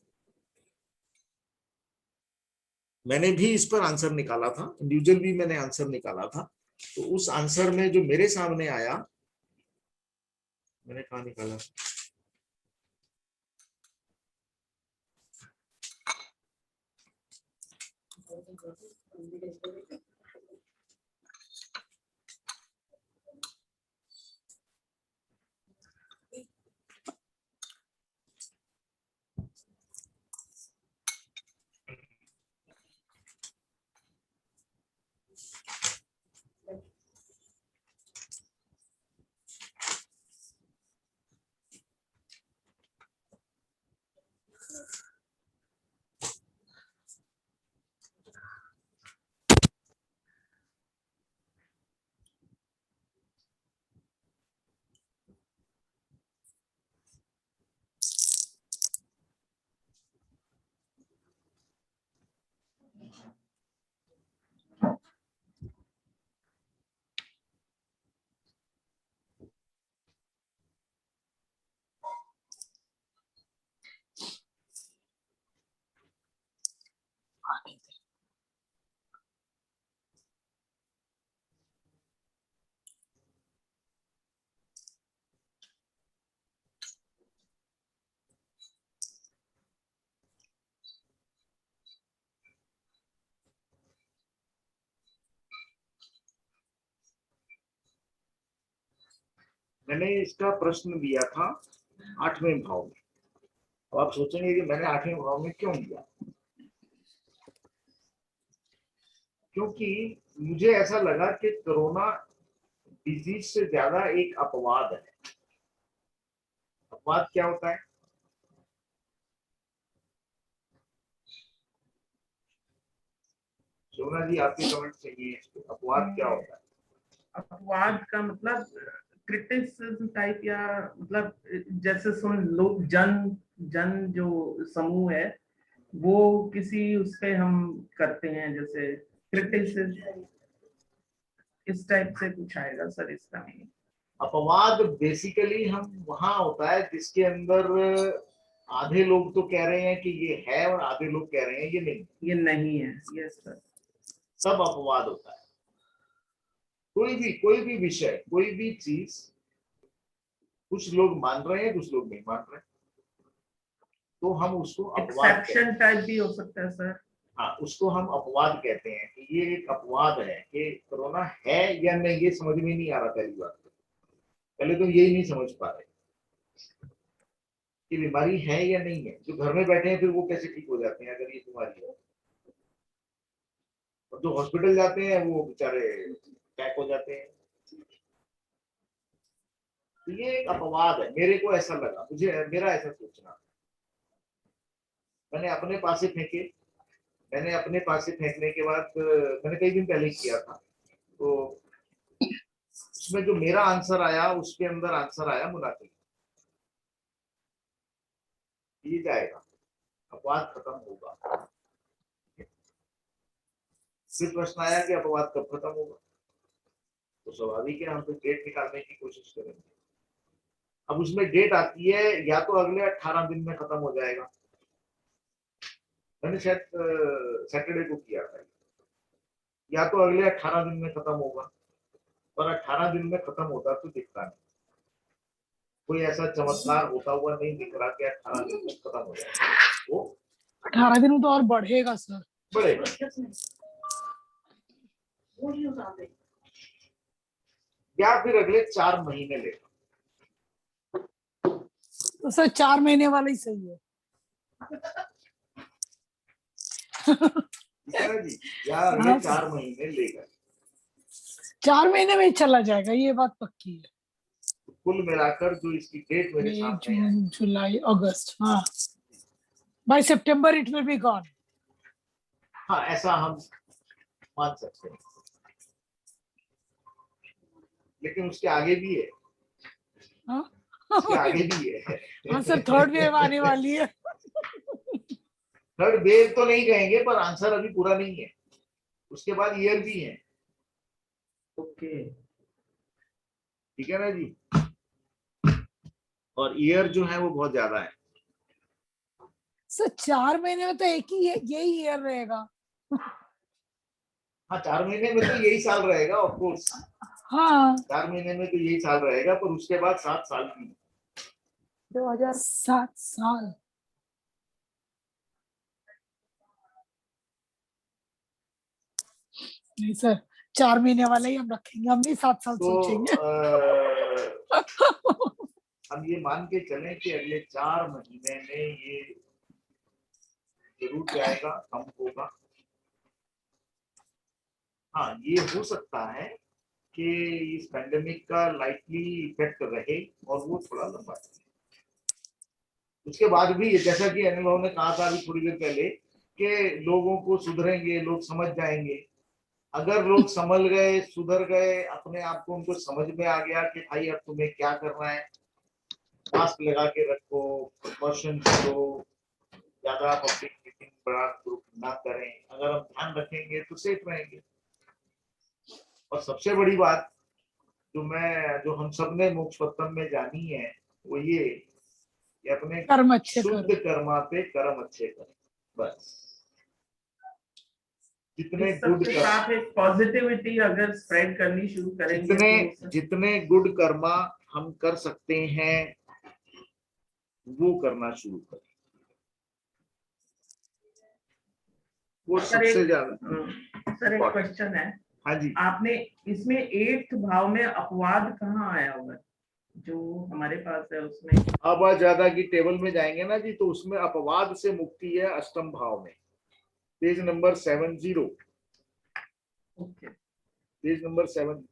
मैंने भी इस पर आंसर निकाला था, इंडिविजुअल भी मैंने आंसर निकाला था। तो उस आंसर में जो मेरे सामने आया, मैंने कहाँ निकाला, मैंने इसका प्रश्न दिया था 8वें भाव में। अब आप सोचेंगे कि मैंने 8वें भाव में क्यों दिया, क्योंकि मुझे ऐसा लगा कि कोरोना डिजीज से ज्यादा एक अपवाद है। अपवाद क्या होता है? सोना जी, आपके कमेंट चाहिए, अपवाद क्या होता है? अपवाद का मतलब क्रिटिसिज्म टाइप, या मतलब जैसे सुन लोग जन जो समूह है वो किसी उस पे हम करते हैं, जैसे क्रिटिसिज्म, इस टाइप से कुछ आएगा सर इसका मीनिंग। अपवाद बेसिकली हम वहां होता है जिसके अंदर आधे लोग तो कह रहे हैं कि ये है और आधे लोग कह रहे हैं ये नहीं है। यस सर, सब अपवाद होता है। कोई भी विषय, कोई भी चीज, कुछ लोग मान रहे हैं, कुछ लोग नहीं मान रहे, तो हम उसको अपवाद एक्सेप्शन टाइप भी हो सकता है सर। हाँ, उसको हम अपवाद कहते हैं कि ये एक अपवाद है कि कोरोना है या नहीं, ये समझ में नहीं आ रहा। पहली बात तो पहले तो यही नहीं समझ पा रहे कि बीमारी है या नहीं है। जो घर में बैठे हैं फिर वो कैसे ठीक हो जाते हैं अगर ये बीमारी है, और जो हॉस्पिटल जाते हैं वो बेचारे अटैक हो जाते हैं। तो ये एक अपवाद है, मेरे को ऐसा लगा, मेरा ऐसा सोचना। मैंने अपने पास से फेंके, मैंने अपने पास से फेंकने के बाद मैंने कई दिन पहले किया था, तो उसमें जो मेरा आंसर आया उसके अंदर आंसर आया मुनाफिक। ये जाएगा, अपवाद खत्म होगा। फिर प्रश्न आया कि अपवाद कब खत्म होगा, तो स्वाभाविक है हम तो डेट निकालने की कोशिश करेंगे। अब उसमें डेट आती है या तो अगले 18 दिन में खत्म हो जाएगा, मैंने शायद सैटरडे को किया था, या तो अगले 18 दिन में खत्म होगा, और 18 दिन में खत्म होता तो दिखता नहीं, कोई ऐसा चमत्कार होता हुआ नहीं दिख रहा कि 18 दिन में खत्म हो जाएगा। वो 18 दिन में तो और बढ़ेगा सर, बढ़ेगा, या फिर अगले 4 महीने लेगा। तो सर 4 महीने वाला ही सही है। ठीक है जी, या अगले 4 महीने लेगा, 4 महीने में ही चला जाएगा, ये बात पक्की है। कुल मिलाकर जो इसकी डेट मेरे मई, सामने है, जून, जुलाई, अगस्त, हाँ, by September it will be gone. हाँ ऐसा हम मान सकते हैं, लेकिन उसके आगे भी है, हाँ उसके आगे भी है। हाँ सर, थर्ड वेव आने वाली है। थर्ड वेव तो नहीं कहेंगे, पर आंसर अभी पूरा नहीं है, उसके बाद ईयर भी है। ओके, ठीक है ना जी, और ईयर जो है वो बहुत ज्यादा है। सर 4 महीने में तो एक ही यही ईयर रहेगा। हाँ 4 महीने में तो यही साल रहेगा, ऑफ कोर्स। हाँ 4 महीने में तो यही साल रहेगा, पर उसके बाद 7 साल की 2007 साल। नहीं सर, 4 महीने वाला ही हम रखेंगे, हम नहीं 7 साल तो सोचेंगे। हम ये मान के चलें कि अगले 4 महीने में ये जरूर जाएगा, कम होगा। हाँ ये हो सकता है कि इस पैंडेमिक का लाइटली इफेक्ट रहे और वो थोड़ा लंबा चले। उसके बाद भी जैसा कि अनिल भाव ने कहा था अभी थोड़ी देर पहले कि लोगों को सुधरेंगे, लोग समझ जाएंगे। अगर लोग संभल गए, सुधर गए, अपने आप को उनको समझ में आ गया कि भाई अब तुम्हें क्या करना है, मास्क लगा के रखो, प्रिकॉशन करो, ज्यादा पब्लिक मीटिंग बड़ा ग्रुप ना करें, अगर हम ध्यान रखेंगे तो सेफ रहेंगे। और सबसे बड़ी बात जो हम सब ने मोक्ष पत्तम में जानी है वो ये कि अपने कर्म अच्छे शुद्ध कर्मा पे कर्म अच्छे करें, बस। जितने गुड साथ एक पॉजिटिविटी अगर स्प्रेड करनी शुरू करेंगे, जितने गुड कर्मा हम कर सकते हैं वो करना शुरू करें, वो सबसे ज्यादा। सर एक क्वेश्चन है। हाँ जी, आपने इसमें 8th भाव में अपवाद कहाँ आया होगा जो हमारे पास है उसमें? अब ज्यादा की टेबल में जाएंगे ना जी, तो उसमें अपवाद से मुक्ति है अष्टम भाव में, page number 70। Okay, page number 70।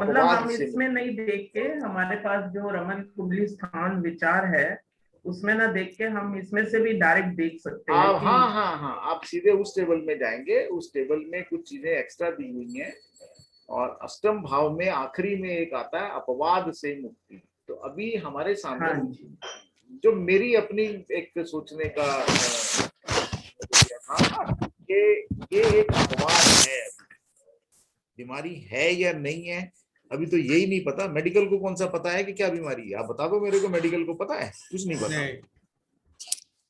मतलब हम इसमें नहीं देख के, हमारे पास जो रमन कुंडली स्थान विचार है उसमें ना देख के हम इसमें से भी डायरेक्ट देख सकते हैं कि... हाँ आप सीधे उस टेबल में जाएंगे, उस टेबल में कुछ चीजें एक्स्ट्रा दी हुई हैं और अष्टम भाव में आखिरी में एक आता है अपवाद से मुक्ति। तो अभी हमारे सामने जो मेरी अपनी एक सोचने का था कि ये एक अपवाद है, बीमारी है या नहीं है अभी तो यही नहीं पता। मेडिकल को कौन सा पता है कि क्या बीमारी है? आप बता दो मेरे को, मेडिकल को पता है? कुछ नहीं पता।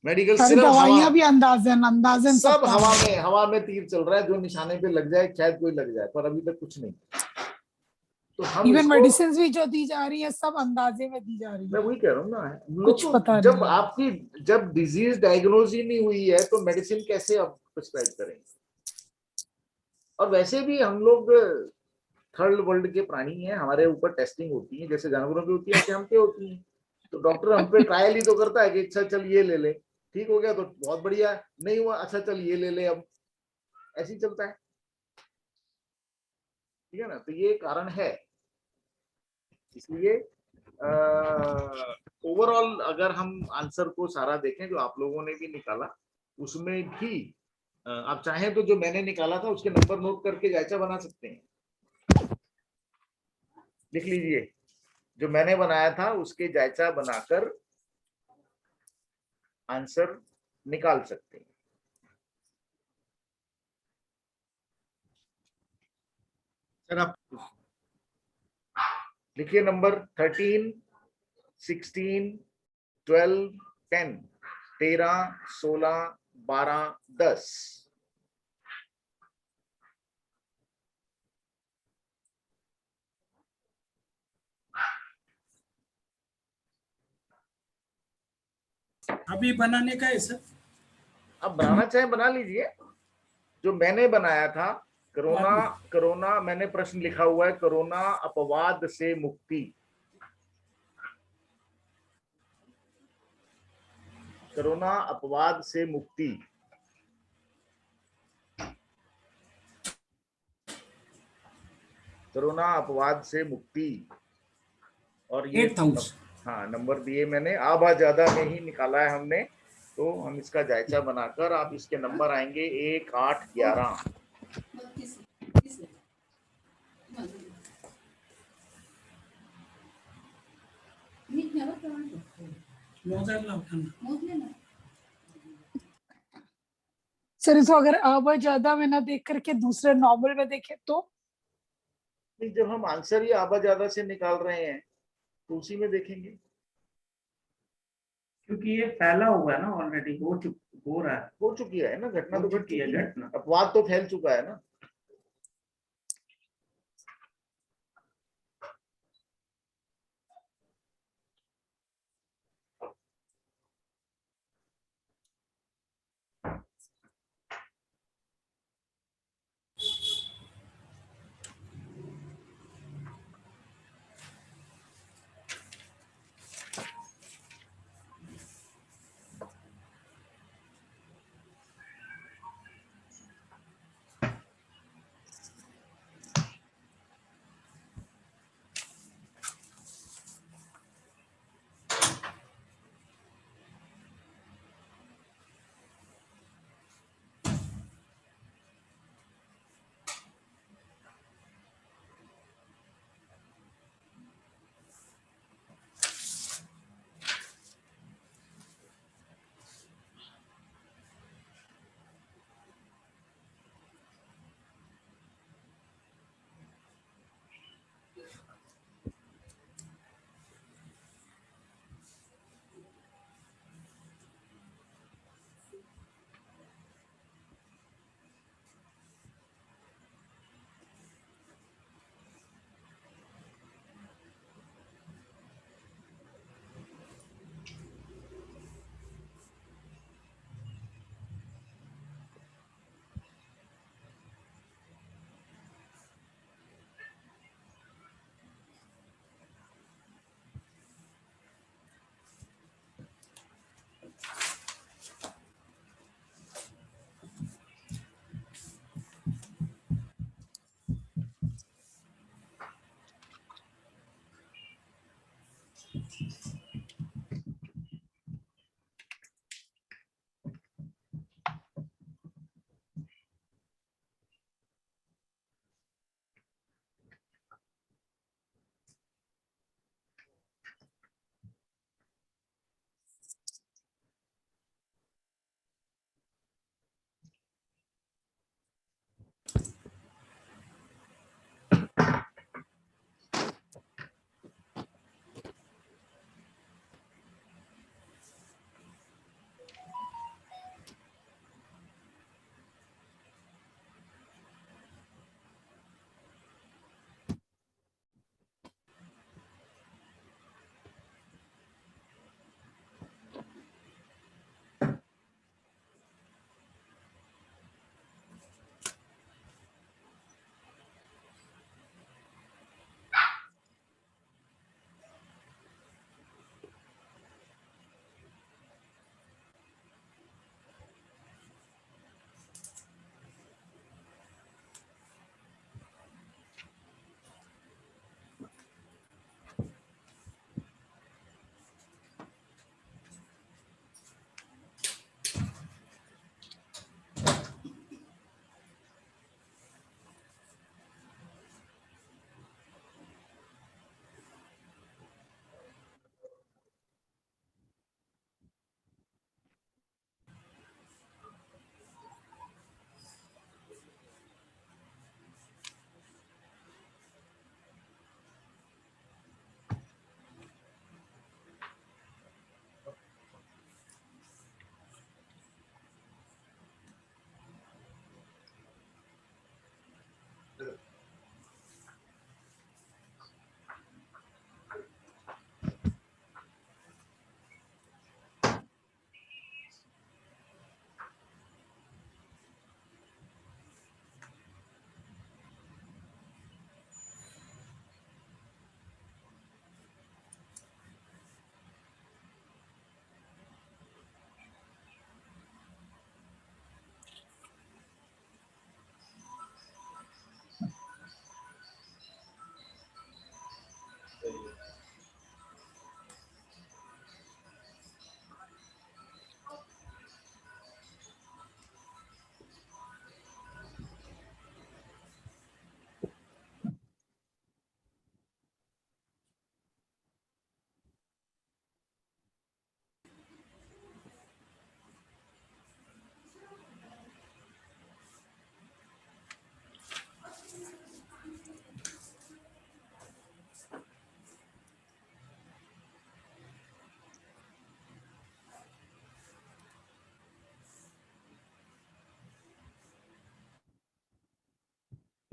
मेडिकल सिर्फ दवाइयां भी अंदाजन सब हवा में तीर चल रहा है, जो निशाने पे लग जाए शायद कोई लग जाए, पर अभी तक कुछ नहीं। तो हम इवन मेडिसिन भी जो दी जा रही है सब अंदाजे में दी जा रही है। मैं वही कह रहा हूँ ना, कुछ पता जब नहीं। आपकी जब डिजीज डायग्नोज ही नहीं हुई है तो मेडिसिन कैसे आप प्रिस्क्राइब करेंगे? और वैसे भी हम लोग थर्ड वर्ल्ड के प्राणी हैं, हमारे ऊपर टेस्टिंग होती है जैसे जानवरों की होती है, ऐसे हम पे होती है। तो डॉक्टर हम पे ट्रायल ही तो करता है कि अच्छा चल ये ले ले, ठीक हो गया तो बहुत बढ़िया, नहीं हुआ अच्छा चल ये ले ले, अब ऐसे ही चलता है। ठीक है ना, तो ये कारण है। इसलिए ओवरऑल अगर हम आंसर को सारा देखें जो आप लोगों ने भी निकाला, उसमें भी आप चाहें तो जो मैंने निकाला था उसके नंबर नोट करके जायचा बना सकते हैं। लिख लीजिए, जो मैंने बनाया था उसके जायचा बनाकर आंसर निकाल सकते हैं। सर आप लिखिए नंबर 13, 16, 12, 10, 13, 16, 12, 10। अभी बनाने का है सर? अब बनाना चाहे बना लीजिए। जो मैंने बनाया था कोरोना मैंने प्रश्न लिखा हुआ है, कोरोना अपवाद से मुक्ति। कोरोना अपवाद से मुक्ति। कोरोना अपवाद से मुक्ति, और ये 8,000। हाँ नंबर दिए मैंने, आभा ज्यादा में ही निकाला है हमने, तो हम इसका जायजा बनाकर आप इसके नंबर आएंगे 1, 8, 11। सर इसको अगर अब ज्यादा में ना देख करके दूसरे नॉर्मल में देखें तो जब हम आंसर ही आभा ज्यादा से निकाल रहे हैं तो उसी में देखेंगे, क्योंकि ये फैला हुआ है ना, ऑलरेडी हो रहा है, हो चुकी है ना घटना, तो घट चुकी है, घटना, अपवाद तो फैल चुका है ना।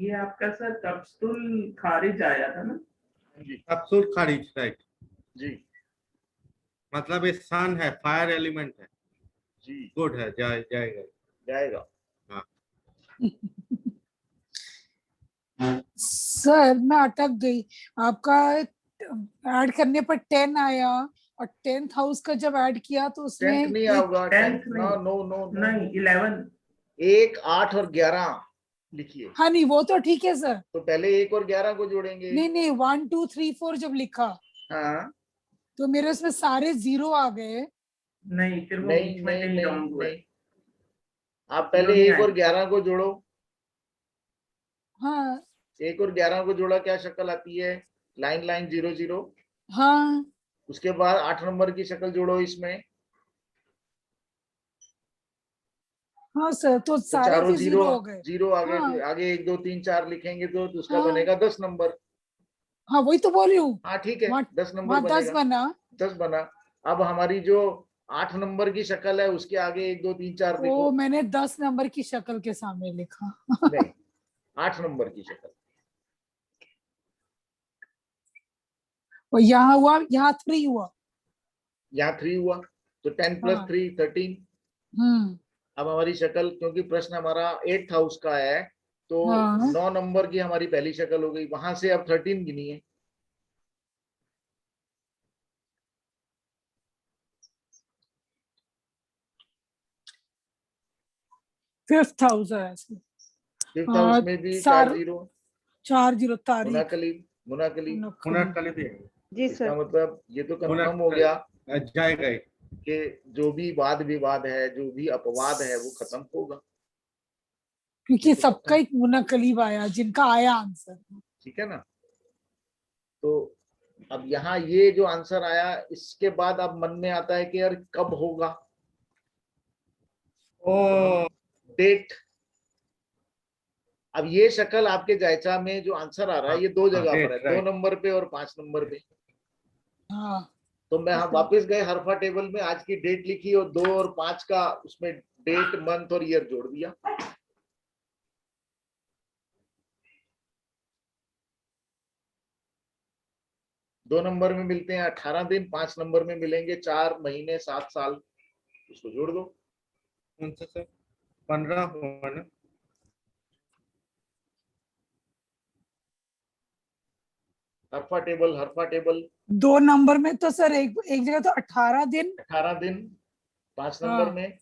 ये आपका सर कप्सुल खारिज आया था ना जी, कप्सुल खारिज, राइट जी, मतलब ये सन है, फायर एलिमेंट है जी, गुड है, जाएगा जाएगा। हाँ। सर मैं अटक गई, आपका ऐड करने पर 10 आया और 10th हाउस का जब ऐड किया तो उसमें 10th नहीं आएगा, 10th नो नहीं, नो नो नहीं 11, 1, 8 और 11 लिखिए। हाँ नहीं वो तो ठीक है सर, तो पहले 1 और 11 को जोड़ेंगे। नहीं नहीं 1 2 3 4 जब लिखा हाँ, तो मेरे उसमें सारे 0 आ गए। नहीं फिर वो नहीं बीच में नहीं कहीं नहीं रॉन्ग हुआ है। नहीं, आप पहले नहीं 1 और 11 को जोड़ो। हाँ 1 और 11 को जोड़ा, क्या शक्ल आती है? Line line 0 0। हाँ उसके बाद 8 नंबर की शक्ल जोड़ो इसमें, हाँ सर, तो तो सारे चारों फिर 0 0 हो गए। 0 आगे। हाँ आगे 1 2 3 4 लिखेंगे तो उसका हाँ बनेगा 10 नंबर। हाँ वही तो बोल रही हूँ, हाँ ठीक है, वहाँ 10 नंबर वहाँ 10 बनेगा। बना। 10 बना। अब हमारी जो 8 नंबर की शक्ल है उसके आगे 1 2 3 4 लिखो। ओ मैंने 10 नंबर की शक्ल के सामने लिखा। नहीं, 8 नंबर की शक्ल। और यहाँ हुआ, यहाँ 3 हुआ। यहाँ 3 हुआ तो 10 + हाँ 3 13। हम्म अब हमारी शक्ल, क्योंकि प्रश्न हमारा 8th हाउस का है, तो हाँ 9 नंबर की हमारी पहली शक्ल हो गई। वहां से अब 13 गिनिए। फिफ्थ हाउस है ऐसे। 5th हाउस में भी 4 0। 4 0 तारीख। मुनाकली, मुनाकली, मुनाकली भी है। जी इसका सर। मतलब ये तो कंफर्म हो गया जाएगा ही। कि जो भी वाद विवाद है, जो भी अपवाद है, वो खत्म होगा। क्योंकि सबका एक मुनकलीब आया जिनका आया आंसर। ठीक है ना? तो अब यहाँ ये जो आंसर आया, इसके बाद अब मन में आता है कि यार कब होगा। ओ डेट। अब ये शक्ल आपके जायचा में जो आंसर आ रहा है, ये 2 जगह पर है, 2 नंबर पे और 5 नंबर पे। हाँ तो मैं हम वापस गए हरफा टेबल में, आज की डेट लिखी और 2 और 5 का उसमें डेट, मंथ और ईयर जोड़ दिया। दो नंबर में मिलते हैं 18 दिन, 5 नंबर में मिलेंगे 4 महीने 7 साल। उसको जोड़ दो। 15 हुआ ना? हरफा टेबल, हरफा टेबल। 2 नंबर में तो सर एक जगह तो 18 दिन। 18 दिन। 5 नंबर में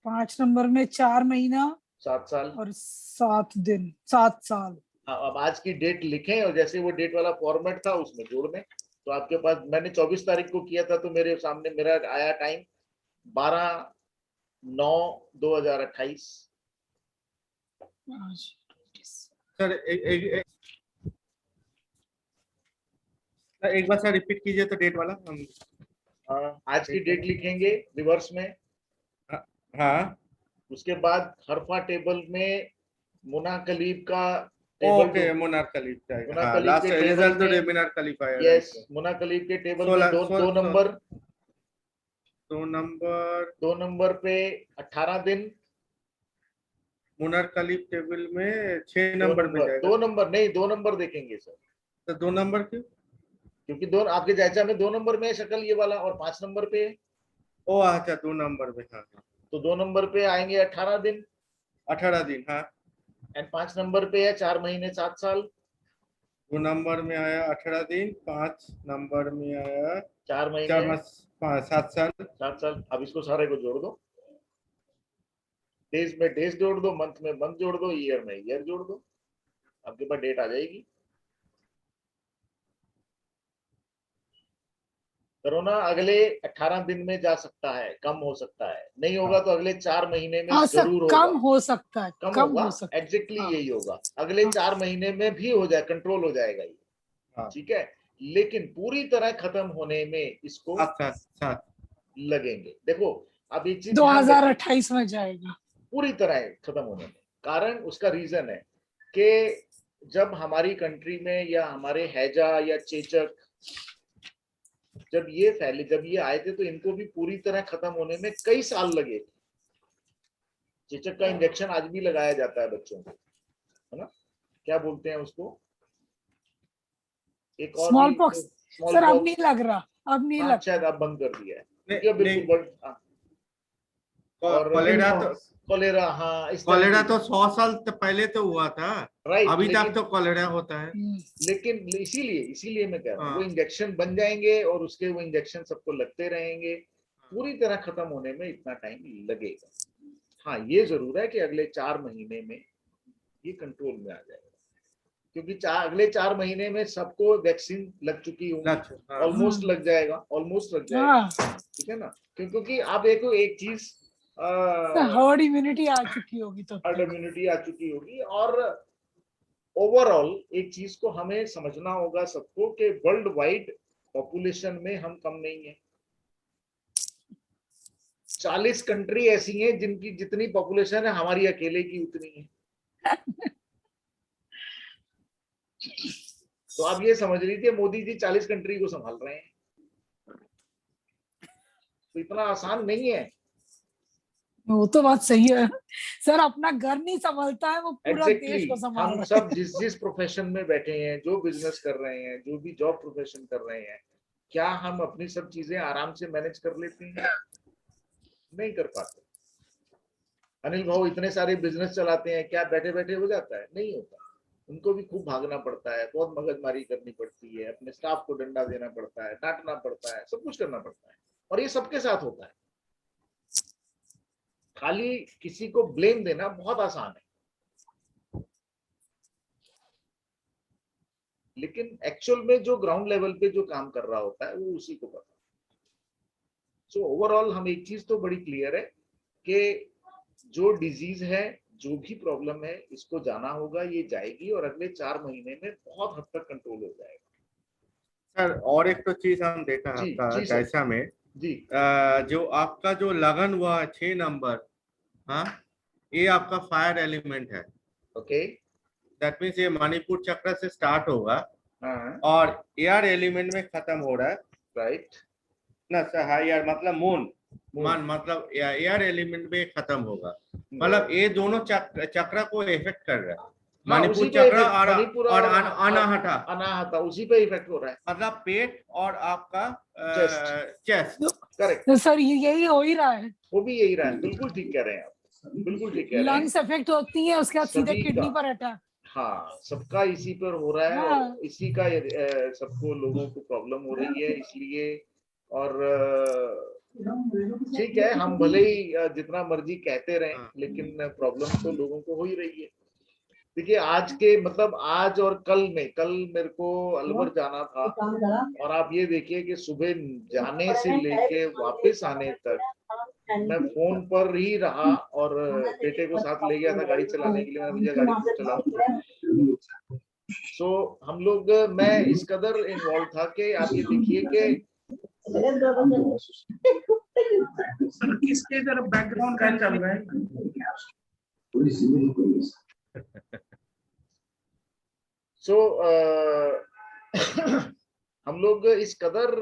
5 नंबर में 4 महीना 7 साल और 7 दिन 7 साल। अब आज की डेट लिखें और जैसे वो डेट वाला फॉर्मेट था उसमें जोड़ दें। तो आपके पास, मैंने 24 तारीख को किया था, तो मेरे सामने मेरा आया टाइम 12/9/2028। सर एक बार सर रिपीट कीजिए तो डेट वाला हम। आज की डेट लिखेंगे रिवर्स में। हाँ उसके बाद हरफा टेबल में मुनाकलीब का ओके, मुनाकलीब जाएगा। हाँ, लास्ट रिजल्ट तो मुनाकलीब आया। यस, मुनाकलीब के टेबल में 2 नंबर। 2 नंबर पे 18 दिन। मुनाकलीब टेबल में 6 नंबर पे जाएगा। 2 नंबर नहीं, 2 नंबर देखेंगे सर। तो 2 नंबर क्यों? क्योंकि 2 आपके जायचा में 2 नंबर में है शक्ल ये वाला, और 5 नंबर पे है। ओ अच्छा, 2 नंबर में। हाँ तो 2 नंबर पे आएंगे 18 दिन। 18 दिन। हाँ एंड 5 नंबर पे है 4 महीने 7 साल। 2 नंबर में आया 18 दिन, 5 नंबर में आया 4 महीने 7 साल। 7 साल। अब इसको सारे को जोड़ दो। डेज में डेज जोड़ दो, मंथ में मंथ जोड़ दो, ईयर में ईयर जोड़ दो, आपके पास डेट आ जाएगी। करो ना। अगले 18 दिन में जा सकता है, कम हो सकता है, नहीं होगा तो अगले 4 महीने में जरूर होगा। कम हो सकता है, कम होगा, एग्जैक्टली यही होगा। अगले 4 महीने में भी हो जाए, कंट्रोल हो जाएगा ये। ठीक है, लेकिन पूरी तरह खत्म होने में इसको लगेंगे। देखो अब ये चीज 2028 में जाएगा पूरी तरह खत्म होने में। कारण उसका रीजन है कि जब हमारी कंट्री में या हमारे हैजा या चेचक जब ये फैले, जब ये आए थे, तो इनको भी पूरी तरह खत्म होने में कई साल लगे। चेचक का इंजेक्शन आज भी लगाया जाता है बच्चों को, है ना? क्या बोलते हैं उसको, एक और स्मॉल पॉक्स सर अब नहीं लग रहा, अब नहीं लगता, शायद अब बंद कर दिया है बिल्कुल। और कॉलेरा, हाँ कॉलेरा तो 100 साल पहले तो हुआ था, राइट, अभी तक तो कॉलेरा होता है। लेकिन इसीलिए मैं कह रहा हूँ वो इंजेक्शन बन जाएंगे और उसके वो इंजेक्शन सबको लगते रहेंगे, पूरी तरह खत्म होने में इतना टाइम लगेगा। हाँ ये जरूर है कि अगले 4 महीने में ये कंट्रोल में आ जाएगा, क्योंकि अगले 4 महीने में सबको वैक्सीन लग चुकी होगी, ऑलमोस्ट लग जाएगा, ठीक है ना, क्योंकि आप देखो एक चीज हर्ड इम्यूनिटी आ चुकी होगी, तो हर्ड इम्यूनिटी आ चुकी होगी। और ओवरऑल एक चीज को हमें समझना होगा सबको कि वर्ल्ड वाइड पॉपुलेशन में हम कम नहीं है। 40 कंट्री ऐसी हैं जिनकी जितनी पॉपुलेशन है हमारी अकेले की उतनी है। तो आप ये समझ लीजिए मोदी जी 40 कंट्री को संभाल रहे हैं, तो इतना आसान नहीं है। वो तो बात सही है सर, अपना घर नहीं संभालता है वो पूरा देश को संभाल रहा है। हम सब जिस प्रोफेशन में बैठे हैं, जो बिजनेस कर रहे हैं, जो भी जॉब प्रोफेशन कर रहे हैं, क्या हम अपनी सब चीजें आराम से मैनेज कर लेते हैं? नहीं कर पाते। अनिल भाऊ इतने सारे बिजनेस चलाते हैं, क्या बैठे बैठे हो जाता है? नहीं होता, उनको भी खूब भागना पड़ता है, बहुत मगजमारी करनी पड़ती है, अपने स्टाफ को डंडा देना पड़ता है, डांटना पड़ता है, सब कुछ करना पड़ता है, और ये सबके साथ होता है। खाली किसी को ब्लेम देना बहुत आसान है, लेकिन एक्चुअल में जो ग्राउंड लेवल पे जो काम कर रहा होता है वो उसी को पता है। सो ओवरऑल हम एक चीज तो बड़ी क्लियर है कि जो डिजीज है, जो भी प्रॉब्लम है, इसको जाना होगा, ये जाएगी और अगले 4 महीने में बहुत हद तक कंट्रोल हो जाएगा। सर और एक तो चीज हम देखा आपका कैसा में जी, जो आपका जो लगन हुआ 6 नंबर, हाँ ये आपका फायर एलिमेंट है। ओके, दैट मीन्स ये मणिपुर चक्र से स्टार्ट होगा और एयर एलिमेंट में खत्म हो रहा है, राइट ना सर? हाँ यार, मतलब मून मतलब एयर एलिमेंट में खत्म होगा, मतलब ये दोनों चक्र को इफेक्ट कर रहा है। मणिपुर चक्र और अनाहता उसी पे इफेक्ट हो रहा है, मतलब पेट और आपका चेस्ट। करेक्ट सर यही हो ही रहा है, वो भी यही रहा है, बिल्कुल ठीक कह रहे हैं आप, बिल्कुल ठीक कह रहे हैं। लंग्स इफेक्ट होती है, उसके बाद सीधे किडनी पर अटैक। हाँ सबका इसी पर हो रहा है, और इसी का सबको लोगों को प्रॉब्लम हो रही है, इसलिए। और ठीक है, हम भले ही जितना मर्जी कहते रहें, लेकिन प्रॉब्लम तो लोगों को हो ही रही है। देखिए आज के मतलब आज और कल मेरे को अलवर जाना था, और आप ये देखिए कि सुबह जाने से लेके वापस आने तक मैं फोन पर ही रहा, और बेटे को साथ ले गया था गाड़ी चलाने के लिए, मैं भैया गाड़ी को चलाओ। सो हम लोग, मैं इस कदर इन्वॉल्व था कि आप ये देखिए कि किसके तरफ बैकग्राउंड का चल रहा है। सो हम लोग इस कदर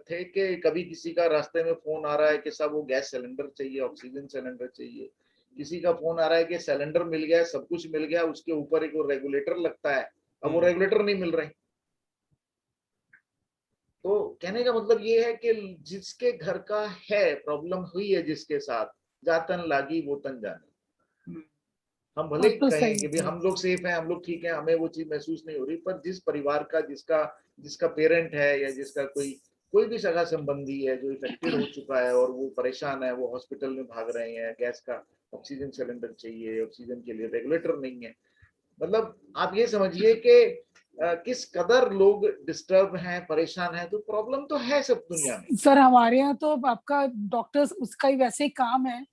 थे कि कभी किसी का रास्ते में फोन आ रहा है कि साहब वो गैस सिलेंडर चाहिए, ऑक्सीजन सिलेंडर चाहिए, किसी का फोन आ रहा है कि सिलेंडर मिल गया, सब कुछ मिल गया, उसके ऊपर एक वो रेगुलेटर लगता है, अब वो रेगुलेटर नहीं मिल रहे। तो कहने का मतलब ये है कि जिसके घर का है, प्रॉब्लम हुई है जिसके साथ, जातन लागी वो तन जाने। हम भले कहें कि भाई हम लोग सेफ हैं, हम लोग ठीक हैं, हमें वो चीज महसूस नहीं हो रही, पर जिस परिवार का जिसका पेरेंट है या जिसका कोई भी सगा संबंधी है जो इफेक्टेड हो चुका है और वो परेशान है, वो हॉस्पिटल में भाग रहे हैं, गैस का ऑक्सीजन सिलेंडर चाहिए, ऑक्सीजन के लिए रेगुलेटर नहीं है, मतलब आप ये समझिए कि किस कदर लोग डिस्टर्ब हैं, परेशान हैं, तो प्रॉब्लम तो है सब दुनिया में। सर हमारे यहाँ तो आपका डॉक्टर्स उसका ही वैसे ही काम है,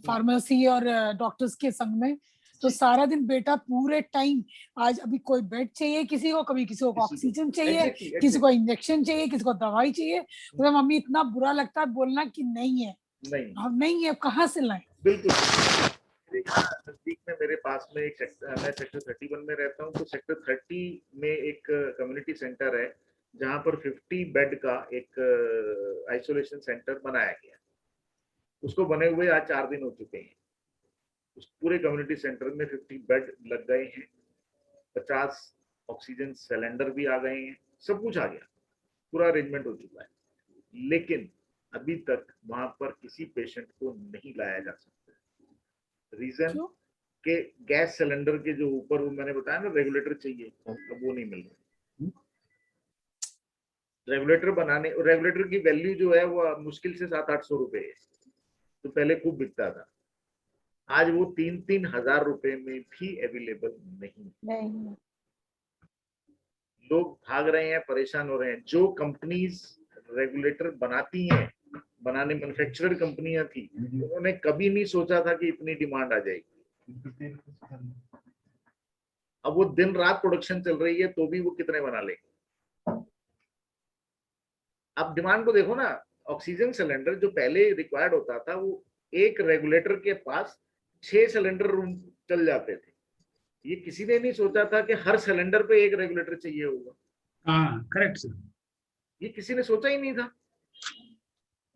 फार्मेसी और डॉक्टर्स के संग में, तो सारा दिन बेटा पूरे टाइम, आज अभी कोई बेड चाहिए किसी को, कभी किसी को ऑक्सीजन चाहिए, किसी को इंजेक्शन चाहिए, किसी को दवाई चाहिए, तो मम्मी इतना बुरा लगता है बोलना कि नहीं है, नहीं है, कहाँ से लाएं। बिल्कुल नजदीक में मेरे पास में एक सेक्टर, मैं सेक्टर 31 में रहता हूँ, तो सेक्टर 30 में एक कम्युनिटी सेंटर है जहाँ पर 50 बेड का एक आइसोलेशन सेंटर बनाया गया। उसको बने हुए आज 4 दिन हो चुके हैं। उस पूरे कम्युनिटी सेंटर में 50 बेड लग गए हैं, 50 ऑक्सीजन सिलेंडर भी आ गए हैं, सब कुछ आ गया, पूरा अरेंजमेंट हो चुका है, लेकिन अभी तक वहां पर किसी पेशेंट को नहीं लाया जा सकता। रीजन के गैस सिलेंडर के जो ऊपर वो मैंने बताया ना रेगुलेटर चाहिए, अब वो नहीं मिल रहा। रेगुलेटर की वैल्यू जो है वो मुश्किल से 700-800 रुपए है, तो पहले खूब बिकता था, आज वो 3-3 हजार रुपए में भी अवेलेबल नहीं। लोग भाग रहे हैं, परेशान हो रहे हैं। जो कंपनीज रेगुलेटर बनाती हैं, बनाने मैन्युफैक्चरर कंपनियां थी, उन्होंने कभी नहीं सोचा था कि इतनी डिमांड आ जाएगी। अब वो दिन रात प्रोडक्शन चल रही है तो भी वो कितने बना लेंगे। अब डिमांड को देखो ना, ऑक्सीजन सिलेंडर जो पहले रिक्वायर्ड होता था, वो एक रेगुलेटर के पास 6 सिलेंडर रूम चल जाते थे। ये किसी ने नहीं सोचा था कि हर सिलेंडर पे एक रेगुलेटर चाहिए होगा। हाँ करेक्ट सर, ये किसी ने सोचा ही नहीं था,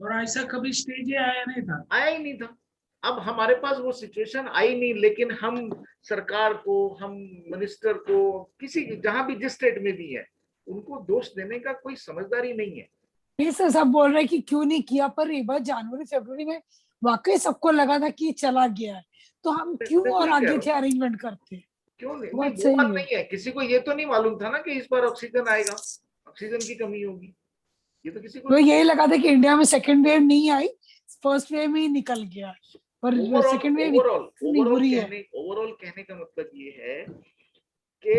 और ऐसा कभी स्टेज आया ही नहीं था। अब हमारे पास वो सिचुएशन आई नहीं, लेकिन हम सरकार को, हम मिनिस्टर को, किसी जहां भी जिस स्टेट में भी है, उनको दोष देने का कोई समझदारी नहीं है। ये सब बोल रहे हैं कि क्यों नहीं किया, पर एक बार जनवरी फरवरी में वाकई सबको लगा था कि चला गया है, तो हम क्यों और आगे से अरेंजमेंट करते? क्यों नहीं? वो बात नहीं है। किसी को ये तो नहीं मालूम था ना कि इस बार ऑक्सीजन आएगा, ऑक्सीजन की कमी होगी, ये तो किसी को यही लगा था कि इंडिया में सेकंड वेव नहीं आई, फर्स्ट वेव में ही निकल गया, पर सेकंड वेव ओवरऑल कहने का मतलब ये है कि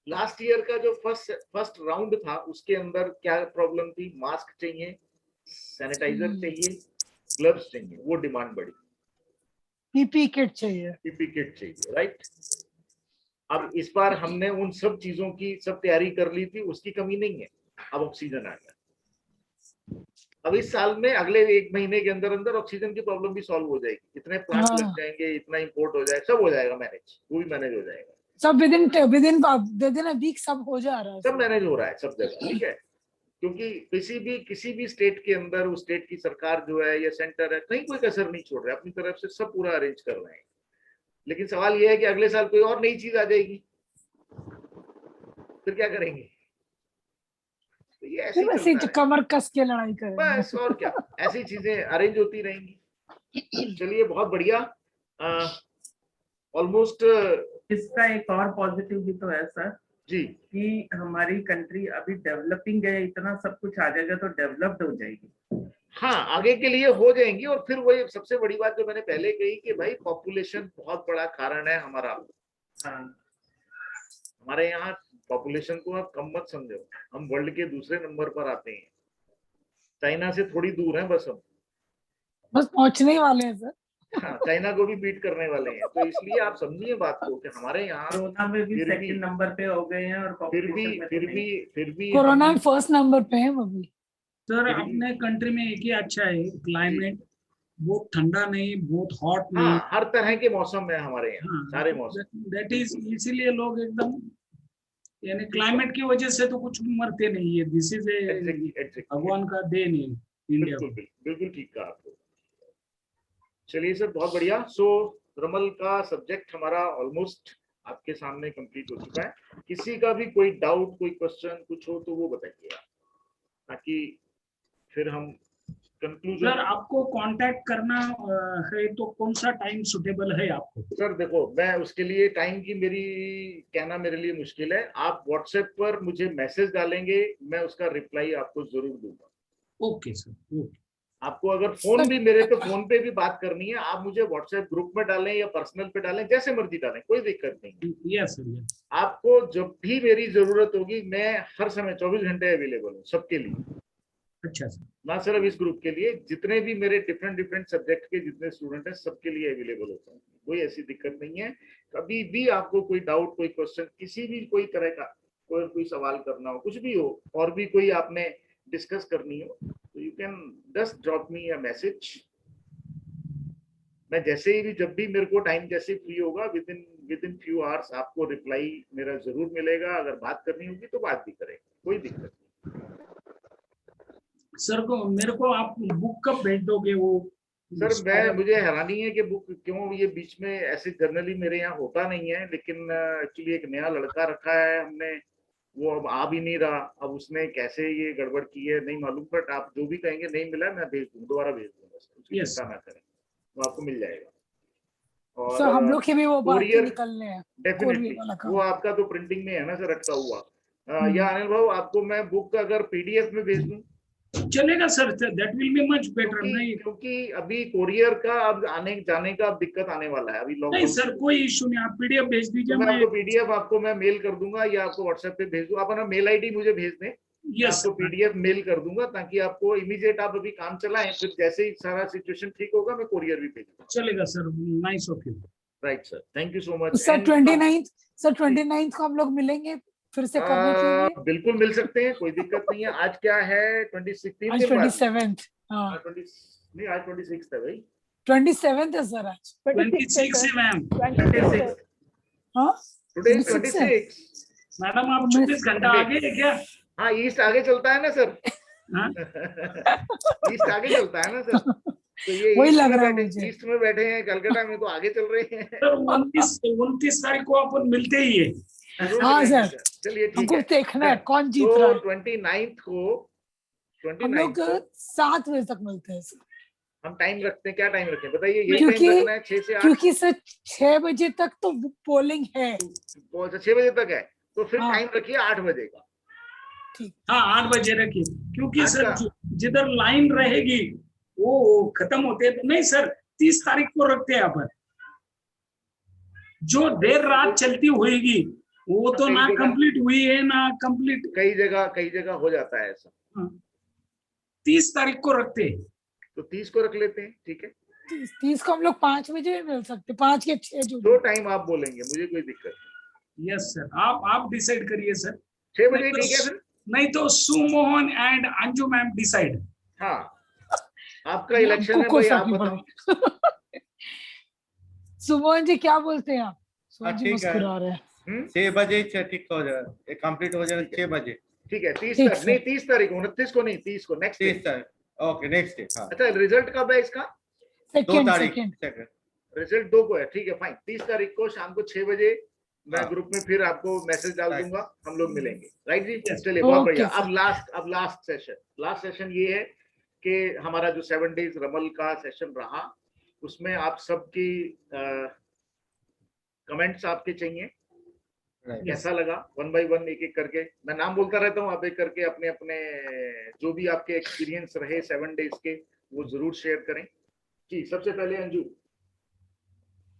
लास्ट ईयर का जो फर्स्ट राउंड था, उसके अंदर क्या प्रॉब्लम थी? मास्क चाहिए, सैनिटाइजर चाहिए, ग्लव्स चाहिए, वो डिमांड बढ़ी। पीपी किट चाहिए, राइट। अब इस बार हमने उन सब चीजों की सब तैयारी कर ली थी, उसकी कमी नहीं है। अब ऑक्सीजन आ गया। अब इस साल में अगले 1 महीने के अंदर अंदर ऑक्सीजन की प्रॉब्लम भी सॉल्व हो जाएगी, इतने प्लांट लग जाएंगे, इतना इंपोर्ट हो जाएगा, सब हो जाएगा मैनेज, वो भी मैनेज हो जाएगा, सब विदिन अ वीक सब हो जा रहा है, सब मैनेज हो रहा है सब जगह, ठीक है। क्योंकि किसी भी स्टेट के अंदर उस स्टेट की सरकार जो है या सेंटर है, कहीं कोई कसर नहीं छोड़ रहा है, अपनी तरफ से सब पूरा अरेंज कर रहे हैं। लेकिन सवाल यह है कि अगले साल कोई और नई चीज आ जाएगी, फिर क्या करेंगे? तो ये ऐसी कमर कस के लड़ाई करेंगे बस, और क्या, ऐसी चीजें अरेंज होती रहेंगी। चलिए, बहुत बढ़िया। ऑलमोस्ट इसका एक और पॉजिटिव भी तो है सर जी, कि हमारी कंट्री अभी डेवलपिंग है, इतना सब कुछ आ जाएगा तो डेवलप्ड हो जाएगी। हाँ, आगे के लिए हो जाएंगी। और फिर वही सबसे बड़ी बात जो मैंने पहले कही कि भाई पॉपुलेशन बहुत बड़ा कारण है हमारा। हमारे यहाँ पॉपुलेशन को आप कम मत समझो, हम वर्ल्ड के दूसरे नंबर पर आते हैं, चाइना से थोड़ी दूर हैं, बस पहुंचने वाले हैं सर। हाँ, चाइना को भी बीट करने वाले हैं। तो इसलिए आप समझिए बात को कि हमारे यहाँ कोरोना में भी सेकंड नंबर पे हो गए हैं, और फिर भी कोरोना में फर्स्ट नंबर पे है वो भी। सर अपने कंट्री में एक ही अच्छा है, क्लाइमेट बहुत ठंडा नहीं, बहुत हॉट नहीं। हाँ, हर तरह के मौसम है हमारे यहाँ, सारे मौसम। दैट इज, इसीलिए लोग एकदम, यानी क्लाइमेट की वजह से तो कुछ मरते नहीं है। दिस इज ए भगवान का देन है इंडिया। बिल्कुल ठीक कहा आपको। चलिए सर, बहुत बढ़िया। सो थर्मल का सब्जेक्ट हमारा ऑलमोस्ट आपके सामने कंप्लीट हो चुका है। किसी का भी कोई डाउट, कोई क्वेश्चन कुछ हो तो वो बताइए, ताकि फिर हम कंक्लूजन। सर आपको कांटेक्ट करना है तो कौन सा टाइम सुटेबल है आपको? सर देखो, मैं उसके लिए टाइम की कहना मेरे लिए मुश्किल है। आप व्हाट्सएप पर मुझे मैसेज डालेंगे, मैं उसका रिप्लाई आपको जरूर दूंगा। Okay sir, okay. आपको अगर फोन भी, मेरे पे फोन पे भी बात करनी है, आप मुझे व्हाट्सएप ग्रुप में डालें या पर्सनल पे डालें, जैसे मर्जी डालें, कोई दिक्कत नहीं। Yes sir. आपको जब भी मेरी जरूरत होगी, मैं हर समय 24 घंटे अवेलेबल हूँ सबके लिए। अच्छा सर। ना सिर्फ इस ग्रुप के लिए, जितने भी मेरे डिफरेंट सब्जेक्ट के जितने स्टूडेंट हैं, सबके लिए अवेलेबल होता हूँ, कोई ऐसी दिक्कत नहीं है। कभी भी आपको कोई डाउट, कोई क्वेश्चन, किसी भी कोई तरह का कोई सवाल करना हो, कुछ भी हो, और भी कोई आपने डिस्कस करनी हो, तो you can just drop me a message. मैं जैसे ही भी, जब भी मेरे को टाइम जैसे फ्री होगा, विद इन फ्यू आवर्स आपको रिप्लाई मेरा जरूर मिलेगा। अगर बात करनी होगी तो बात भी करेंगे, कोई दिक्कत नहीं। सर को मेरे को आप बुक कब भेज दोगे? वो सर मुझे हैरानी है कि बुक क्यों ये बीच में ऐसे जनरली मेरे यहाँ होता नहीं है, लेकिन एक्चुअली एक नया लड़का रखा है हमने, वो अब आ भी नहीं रहा। अब उसने कैसे ये गड़बड़ की है नहीं मालूम, बट आप जो भी कहेंगे नहीं मिला मैं भेज दूँ, दोबारा भेज दूंगा, उसकी चिंता ना करें, वो आपको मिल जाएगा। और सर हम लोग के भी वो बाकी कोरियर निकलने हैं, डेफिनेटली वो आपका तो प्रिंटिंग में है ना सर रखा हुआ। या अनिल भाऊ आपको मैं बुक अगर पीडीएफ में भेज दूं चलेगा sir, that will be much better. नहीं क्योंकि अभी कोरियर का अब आने जाने का दिक्कत आने वाला है अभी नहीं सर, कोई इशू नहीं, आप पीडीएफ भेज दीजिए। मैं आपको पीडीएफ आपको मैं मेल कर दूंगा या आपको व्हाट्सएप पे भेज दूं, आप अपना मेल आईडी मुझे भेज दें, आपको पीडीएफ मेल कर दूंगा ताकि आपको इमीडिएट आप अभी काम चलाएं, फिर जैसे ही सारा सिचुएशन ठीक होगा मैं कोरियर भी भेज दूंगा। चलेगा sir, nice of you. Right sir, thank you so much. Sir 29th को हम लोग मिलेंगे फिर से करने के लिए। बिल्कुल मिल सकते हैं, कोई दिक्कत नहीं है। आज क्या है 26 आज 27th। हाँ नहीं आज 26 है भाई, 27th है सर, आज 26 है मैम। 26 हाँ टुडे 26 मैडम आप 24 घंटा आगे है क्या? हाँ ईस्ट आगे चलता है ना सर, ईस्ट आगे चलता है ना सर, तो ये वही लग रहा है मुझे। ईस्ट में बैठे हैं, कलकत्ता में तो आगे चल रहे हैं। सर 29 तारीख को अपन मिलते ही है। हाँ सर, चलिए ठीक हमको है, देखना है कौन जीत रहा है। 29 को हम लोग 7 बजे तक मिलते हैं सर। हम टाइम रखते हैं, क्या टाइम रखते हैं बताइए? ये क्योंकि टाइम रखना है 6 से 8, क्योंकि सर 6 बजे तक तो पोलिंग है। 6 बजे तक है तो फिर टाइम रखिए 8 बजे का। ठीक, हाँ 8 बजे रखिए, क्योंकि सर जिधर लाइन रहेगी वो खत्म होते हैं। नहीं सर 30 तारीख को रखते हैं अपन, जो देर रात चलती होगी वो तो ना कंप्लीट हुई है ना कंप्लीट, कई जगह हो जाता है ऐसा। 30 तारीख को रखते हैं, तो 30 को रख लेते हैं, ठीक है। 30 को हम लोग 5 बजे मिल सकते, 5 या 6 जो दो टाइम आप बोलेंगे, मुझे कोई दिक्कत नहीं। यस सर, आप डिसाइड करिए सर। 6 बजे ठीक है सर, नहीं तो सुमोहन एंड अंजू मैम डिसाइड। हाँ आपका इलेक्शन है भाई, आप बताओ। सुमोहन जी क्या बोलते हैं आप? ठीक है, मुस्कुरा रहे हैं। 6 बजे ठीक हो जाए, कंप्लीट हो जाए 6 बजे। ठीक है 30 तारीख नहीं, 30 तारीख 29 को नहीं, 30 को नेक्स्ट 30 तारीख, ओके नेक्स्ट डे। अच्छा रिजल्ट कब है इसका? 2 तारीख, रिजल्ट 2 को है, ठीक है फाइन। 30 तारीख को शाम को 6 बजे मैं ग्रुप में फिर आपको मैसेज डाल दूंगा, हम लोग मिलेंगे। राइट जी, चलिए बहुत बढ़िया। अब लास्ट सेशन ये है कि हमारा जो 7 डेज रमल का सेशन रहा उसमें आप सबकी कमेंट्स आपके चाहिए, कैसा लगा? 1 बाय 1 एक एक करके मैं नाम बोलता रहता हूँ, आप एक करके अपने अपने जो भी आपके एक्सपीरियंस रहे 7 डेज के वो जरूर शेयर करें। जी सबसे पहले अंजू।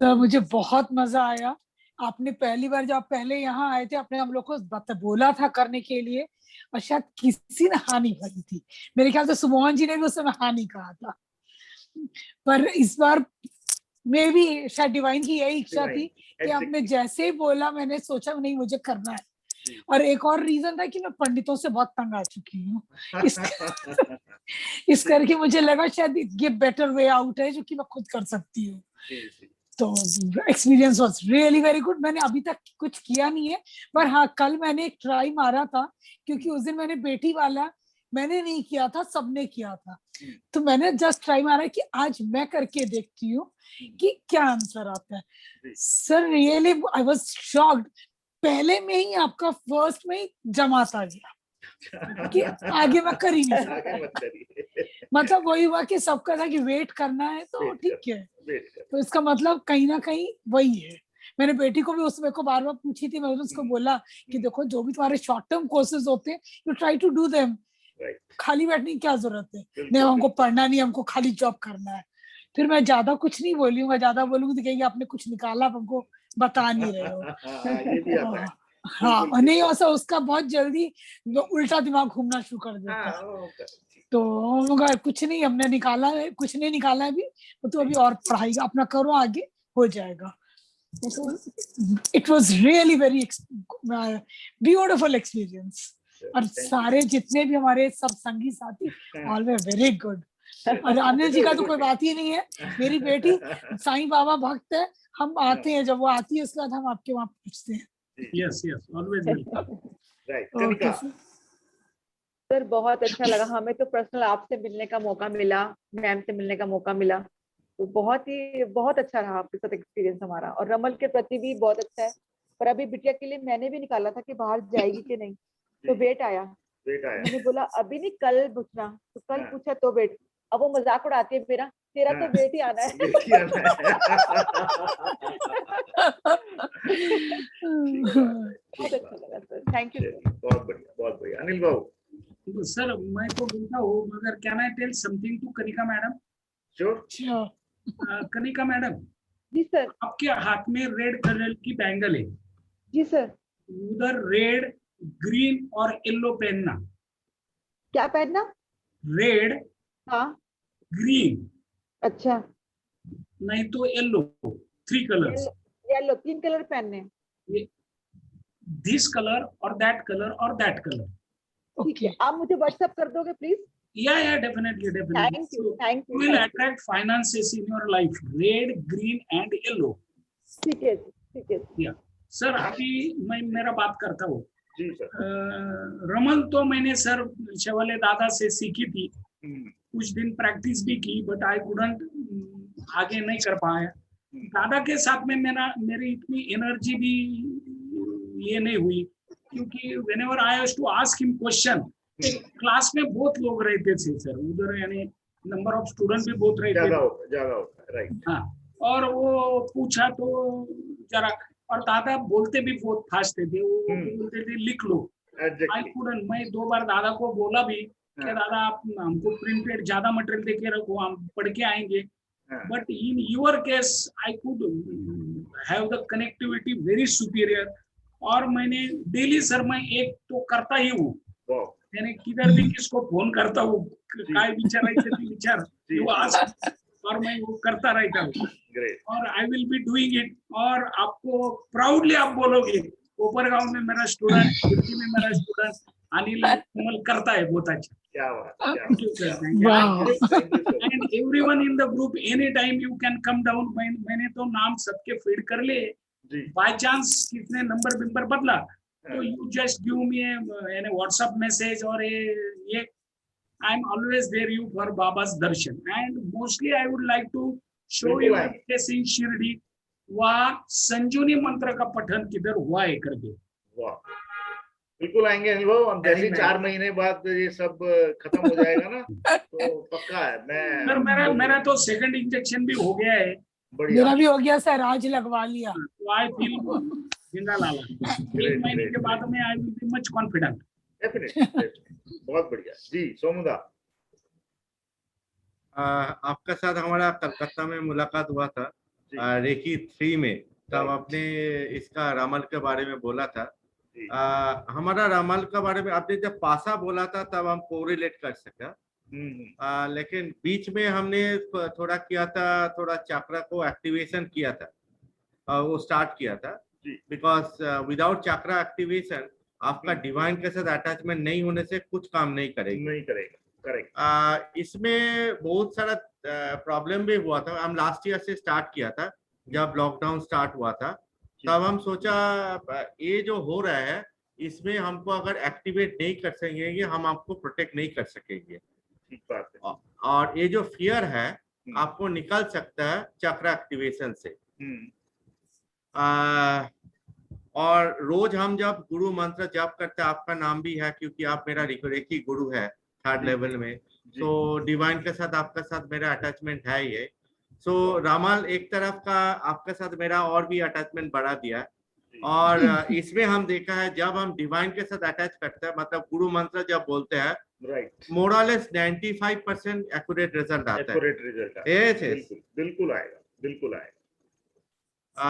तो मुझे बहुत मजा आया। आपने पहली बार जब आप पहले यहाँ आए थे आपने हम लोग को बोला था करने के लिए, और शायद किसी ने हाँ नहीं भरी थी, मेरे ख्याल से सुमोहन जी ने भी उस समय हाँ नहीं कहा था। पर इस बार में भी शायद डिवाइन की यही इच्छा थी कि आपने जैसे ही बोला मैंने सोचा नहीं मुझे करना है। और एक और रीजन था कि मैं पंडितों से बहुत तंग आ चुकी हूँ, इस करके मुझे लगा शायद ये बेटर वे आउट है जो कि मैं खुद कर सकती हूँ। तो experience was really very good. मैंने अभी तक कुछ किया नहीं है, पर हाँ कल मैंने एक ट्राई मारा था, क्योंकि उस दिन मैंने बेटी वाला मैंने नहीं किया था, सबने किया था, तो मैंने जस्ट ट्राई मारा कि आज मैं करके देखती हूँ कि क्या आंसर आता है। Sir really I was shocked, पहले में ही आपका फर्स्ट में ही जमात आ गया कि आगे मैं कर ही नहीं सकता। मतलब वही हुआ कि सबका था कि वेट करना है तो ठीक है, तो इसका मतलब कहीं ना कहीं वही है। मैंने बेटी को भी उसमें को बार बार पूछी थी, मैंने उसको बोला कि देखो जो भी तुम्हारे शॉर्ट टर्म कोर्सेज होते हैं you try to do them, खाली बैठने की क्या जरूरत है, नहीं हमको पढ़ना नहीं हमको खाली जॉब करना है। फिर मैं ज्यादा कुछ नहीं बोली हूँ, मैं ज्यादा बोलूंगी तो कहेंगे आपने कुछ निकाला आप हमको बता नहीं रहे हो। हाँ नहीं ऐसा उसका बहुत जल्दी उल्टा दिमाग घूमना शुरू कर देता है। तो कुछ नहीं हमने निकाला है, कुछ नहीं निकाला है अभी, तो अभी और पढ़ाई अपना करो आगे हो जाएगा। It was really very beautiful experience. और सारे जितने भी हमारे सब संगी साथी ऑल वे वेरी गुड। और अनिल जी का तो कोई बात ही नहीं है, मेरी बेटी साईं बाबा भक्त है, हम आते हैं जब वो आती है उसके बाद हम आपके वहाँ पूछते हैं। Yes yes always right. Sir बहुत अच्छा लगा, हमें तो पर्सनल आपसे मिलने का मौका मिला, मैम से मिलने का मौका मिला, तो बहुत अच्छा रहा आपके साथ एक्सपीरियंस हमारा, और रमल के प्रति भी बहुत अच्छा है। पर अभी बिटिया के लिए मैंने भी निकाला था कि बाहर जाएगी कि नहीं, तो वेट आया। मैंने बोला अभी नहीं, कल पूछना, तो कल पूछा तो वेट। अब वो मजाक उड़ाती है मेरा, तेरा तो वेट ही आना है। बहुत अच्छा लगा सर, थैंक यू। बहुत बढ़िया। अनिल बाबू। सर मैं तो बोलता हूँ, मगर can I tell something to Kanika madam? Sure. Kanika madam जी सर। आपके हाथ में रेड कलर की बैंगल है। जी सर। उधर रेड, ग्रीन और येलो पहनना। क्या पहनना? रेड, हाँ, ग्रीन, अच्छा, नहीं तो येलो, 3 कलर्स। येलो 3 कलर पहनने, दिस कलर और दैट कलर और दैट कलर। ठीक है, आप मुझे व्हाट्सएप कर दोगे please? Yeah, definitely. Thank you. You will attract finances in your life. Red, green and yellow. ठीक है। Yeah. सर अभी मैं मेरा बात करता हूँ। जी सर। रमल तो मैंने सर शेवाले दादा से सीखी थी, कुछ दिन प्रैक्टिस भी की, बट आई कुडंट आगे नहीं कर पाया। दादा के साथ में मेरी इतनी एनर्जी भी ये नहीं हुई, क्योंकि whenever I used to ask him question, class में बहुत लोग रहते थे सर उधर, यानी नंबर ऑफ स्टूडेंट भी बहुत रहते थे, ज्यादा होता, राइट। हाँ, और वो पूछा तो जरा, और दादा बोलते भी बहुत फास्ट थे, वो बोलते थे लिख लो। आई कुडंट, मैं 2 बार दादा को बोला भी कि दादा आप हमको प्रिंटेड ज्यादा मटेरियल देके रखो, हम पढ़ के आएंगे, but in your case I could have the connectivity very superior. और मैंने डेली सर मैं एक तो करता ही हूँ, यानी किधर भी किसको फोन करता हूँ, काय विचारायचं ते विचार, और मैं वो करता रहता हूँ, और I will be doing it. और आपको प्राउडली आप बोलोगे कोपरगांव में मेरा स्टूडेंट, दिल्ली में मेरा स्टूडेंट अनिल कमल करता है बहुत अच्छा। क्या बात। Thank you sir. And everyone in the group, any time you can come down. मैंने तो नाम सबके फीड कर लिए, बाय चांस किसने नंबर बदला तो you just give me a WhatsApp message or a I'm always there you for Baba's darshan. And mostly I would like to show you a place in Shirdi, वहाँ संजीवनी मंत्र का पठन किधर हुआ है करके। वाह, बिल्कुल आएंगे अनुभव। हम जैसे 4 महीने बाद ये सब खत्म हो जाएगा ना, तो पक्का है। मैं मेरा तो सेकंड इंजेक्शन भी हो गया है। मेरा भी हो गया सर, आज लगवा लिया। तो आई फील जिंदा लाला। 1 महीने के बाद में I will be much confident. Definitely. बहुत बढ़िया जी। सोमुदा, आपका साथ हमारा कलकत्ता में मुलाकात हुआ था रेकी 3 में, तब आपने इसका रामल के बारे में बोला था। हमारा रामल के बारे में आपने जब पासा बोला था तब हम कोरिलेट कर सका, लेकिन बीच में हमने थोड़ा किया था, थोड़ा चक्र को एक्टिवेशन किया था, वो स्टार्ट किया था, बिकॉज विदाउट चक्र एक्टिवेशन आपका डिवाइन के साथ अटैचमेंट नहीं होने से कुछ काम नहीं करेगा। करेक्ट। इसमें बहुत सारा प्रॉब्लम भी हुआ था। हम लास्ट ईयर से स्टार्ट किया था, जब लॉकडाउन स्टार्ट हुआ था, तब हम सोचा ये जो हो रहा है इसमें हमको अगर एक्टिवेट नहीं कर सकेंगे, हम आपको प्रोटेक्ट नहीं कर सकेंगे। ठीक बात है। और ये जो फियर है आपको निकल सकता है चक्र एक्टिवेशन से। और रोज हम जब गुरु मंत्र जप करते हैं, आपका नाम भी है क्योंकि आप मेरा रेकी गुरु है 3rd लेवल में, तो डिवाइन के साथ आपका साथ मेरा अटैचमेंट है ये। सो रामल एक तरफ का आपके साथ मेरा और भी अटैचमेंट बढ़ा दिया। और इसमें हम देखा है जब हम डिवाइन के साथ अटैच करते हैं, मतलब गुरु मंत्र जब बोलते हैं, मोरलेस 95% एक्यूरेट रिजल्ट आता है। बिल्कुल आएगा।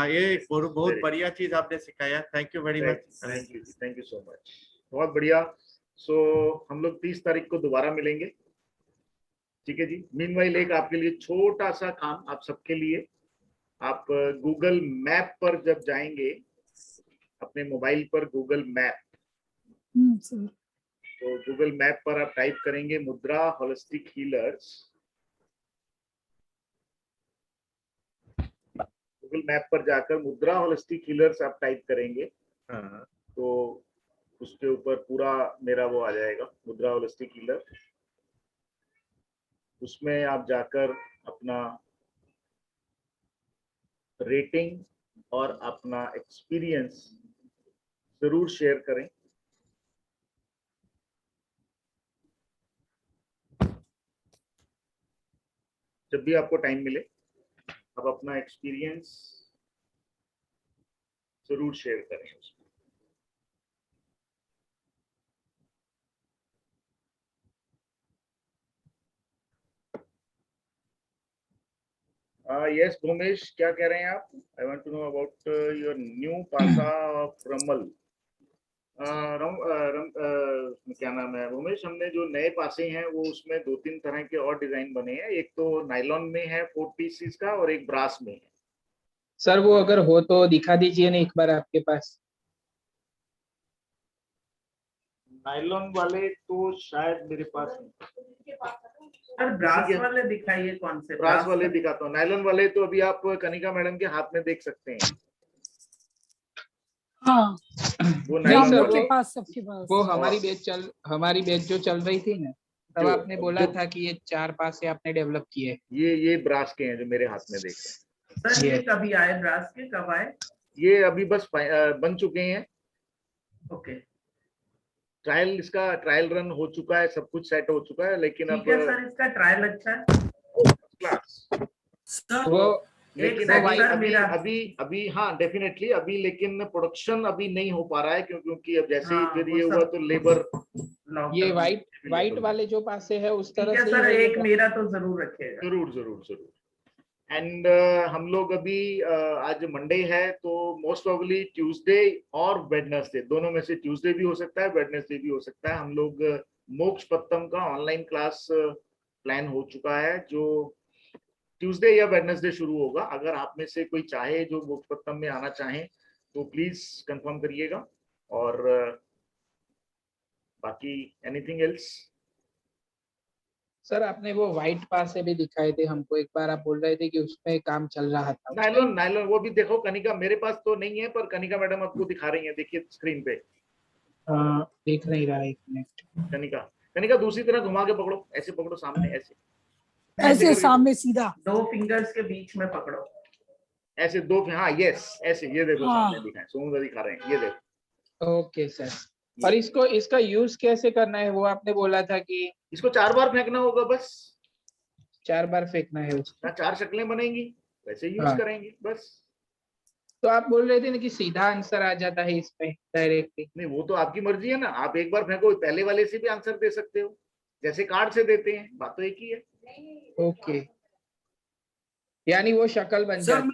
ये बहुत बढ़िया चीज आपने सिखाया। Thank you very much. Thank you so much. बहुत बढ़िया। सो हम लोग 30 तारीख को दोबारा मिलेंगे, ठीक है जी। मीनवाइल एक आपके लिए छोटा सा काम आप सबके लिए, आप गूगल मैप पर जब जाएंगे, अपने मोबाइल पर गूगल मैप, तो गूगल मैप पर आप टाइप करेंगे मुद्रा होलिस्टिक हीलर्स। गूगल मैप पर जाकर मुद्रा होलिस्टिक हीलर्स आप टाइप करेंगे, तो उसके ऊपर पूरा मेरा वो आ जाएगा, मुद्रा होलिस्टिक हीलर। उसमें आप जाकर अपना रेटिंग और अपना एक्सपीरियंस जरूर शेयर करें। जब भी आपको टाइम मिले आप अपना एक्सपीरियंस जरूर शेयर करें उसमें। यस भूमेश, क्या कह रहे हैं आप? I want to know about your new पासा ऑफ रमल। क्या नाम है भूमेश? हमने जो नए पासे हैं वो उसमें 2-3 तरह के और डिजाइन बने हैं। एक तो नायलॉन में है 4 पीसेस का और एक ब्रास में है। सर वो अगर हो तो दिखा दीजिए ना एक बार आपके पास। नायलॉन वाले तो शायद मेरे पास सर ब्रास वाले दिखाइए। कौन से ब्रास वाले दिखाता हूँ। नायलॉन वाले तो अभी आप कनिका मैडम के हाथ में देख सकते हैं। हाँ, वो नहीं सर, के पास सबके पास वो हमारी बैच जो चल रही थी ना, तब आपने बोला था कि ये 4 पासे आपने डेवलप किए। ये ब्रास के हैं जो मेरे हाथ में देख रहे हैं। सर ये कभी आए ब्रास के? कब आए? ये अभी बस बन चुके हैं। ओके, इसका ट्रायल रन हो चुका है, सब कुछ सेट हो चुका है। लेकिन अब सर इसका ट्रायल अच्छा है क्लास सर। वो लेकिन अभी हाँ डेफिनेटली अभी, लेकिन प्रोडक्शन अभी नहीं हो पा रहा है क्योंकि अब जैसे ही फिर ये हुआ तो लेबर। ये वाइट वाले जो पासे है उस तरह से सर एक मेरा तो जरूर रखेगा। जरूर। एंड हम लोग अभी आज मंडे है तो मोस्ट प्रोबेबली ट्यूसडे और वेडनेसडे, दोनों में से ट्यूसडे भी हो सकता है, वेडनेसडे भी हो सकता है। हम लोग मोक्ष पत्तम का ऑनलाइन क्लास प्लान हो चुका है जो ट्यूसडे या वेडनेसडे शुरू होगा। अगर आप में से कोई चाहे जो मोक्ष पत्तम में आना चाहे तो प्लीज कंफर्म करिएगा। और बाकी एनीथिंग एल्स? सर आपने वो व्हाइट पासे भी दिखाए थे हमको, एक बार आप बोल रहे थे कि उसमें काम चल रहा था। नायलॉन वो भी देखो कनिका, मेरे पास तो नहीं है पर कनिका मैडम आपको दिखा रही हैं, देखिए स्क्रीन पे। देख नहीं रहा, एक मिनट। कनिका दूसरी तरह घुमा के पकड़ो, ऐसे पकड़ो सामने, ऐसे सामने सीधा 2 फिंगर्स के बीच में पकड़ो, ऐसे 2। हाँ यस, ऐसे ये देखो सामने दिखाएं, सोनू दिखा रहे हैं, ये देखो। Okay sir. और इसका यूज कैसे करना है वो आपने बोला था कि इसको 4 बार फेंकना होगा, बस 4 बार फेंकना है उसको। 4 शक्लें बनेंगी, वैसे यूज करेंगे बस। तो आप बोल रहे थे ना कि सीधा आंसर आ जाता है इसमें डायरेक्टली। नहीं, वो तो आपकी मर्जी है ना, आप एक बार फेंको, पहले वाले से भी आंसर दे सकते हो जैसे कार्ड से देते हैं, बात तो एक ही है। ओके, यानी वो शक्ल बन जाती।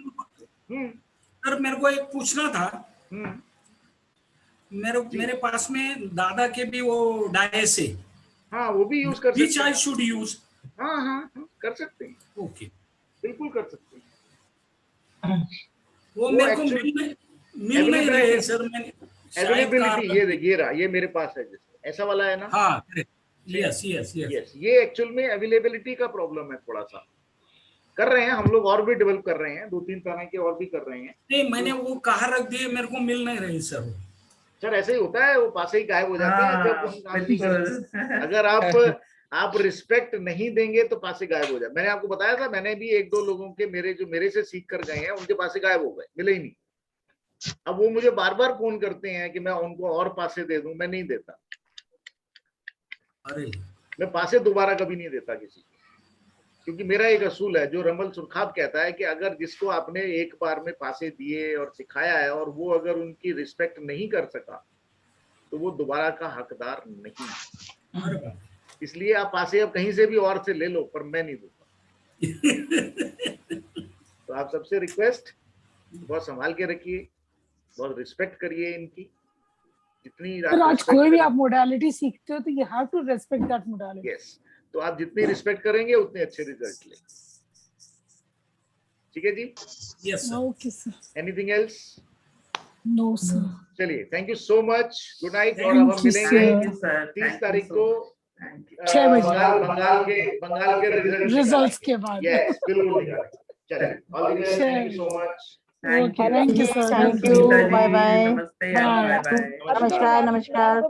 सर मेरे को एक पूछना था। मेरे पास में दादा के भी वो डायस है। हाँ वो भी यूज कर सकते हैं। Which I should use? हाँ कर सकते हैं। ओके, बिल्कुल कर सकते हैं। वो मेरे को मिल नहीं रहे सर। मैंने अवेलेबिलिटी ये देखिए रहा, ये मेरे पास है, ऐसा वाला है ना। हाँ यस। ये एक्चुअल में अवेलेबिलिटी का प्रॉब्लम है, थोड़ा सा कर रहे हैं हम लोग, और भी डेवलप कर रहे हैं, 2-3 तरह के और भी कर रहे हैं। नहीं, मैंने वो कहा रख दिए, मेरे को मिल नहीं रही सर। ऐसे ही होता है, वो पासे ही गायब हो जाते हैं जब हम काम नहीं करते। अगर आप रिस्पेक्ट नहीं देंगे तो पासे गायब हो जाए। मैंने आपको बताया था, मैंने भी 1-2 लोगों के मेरे से सीख कर गए हैं, उनके पासे गायब हो गए, मिले ही नहीं। अब वो मुझे बार बार फोन करते हैं कि मैं उनको और पासे दे दूं, मैं नहीं देता। अरे मैं पासे दोबारा कभी नहीं देता किसी को, क्योंकि मेरा एक असूल है जो रमल सुरखाब कहता है कि अगर जिसको आपने एक बार में पासे दिए और सिखाया है और वो अगर उनकी रिस्पेक्ट नहीं कर सका तो वो दोबारा का हकदार नहीं है। इसलिए आप पासे अब कहीं से भी और से ले लो, पर मैं नहीं दूंगा। तो आप सबसे रिक्वेस्ट, बहुत संभाल के रखिए, बहुत रिस्पेक्ट करिए इनकी। जितनी आज कोई भी आप मोडालिटी सीखते हो तो you have to respect that modality. Yes, तो आप जितनी रिस्पेक्ट करेंगे उतने अच्छे रिजल्ट लेंगे। ठीक है जी? Yes okay sir. Anything else? No sir. चलिए, thank you so much, good night. और अब हम मिलेंगे 30 तारीख को 6 बजे बंगाल के रिजल्ट्स के बाद। यस बिल्कुल। चलिए, all the best, thank you so much. Thank you sir, thank you, bye bye. नमस्ते, बाय बाय। नमस्कार।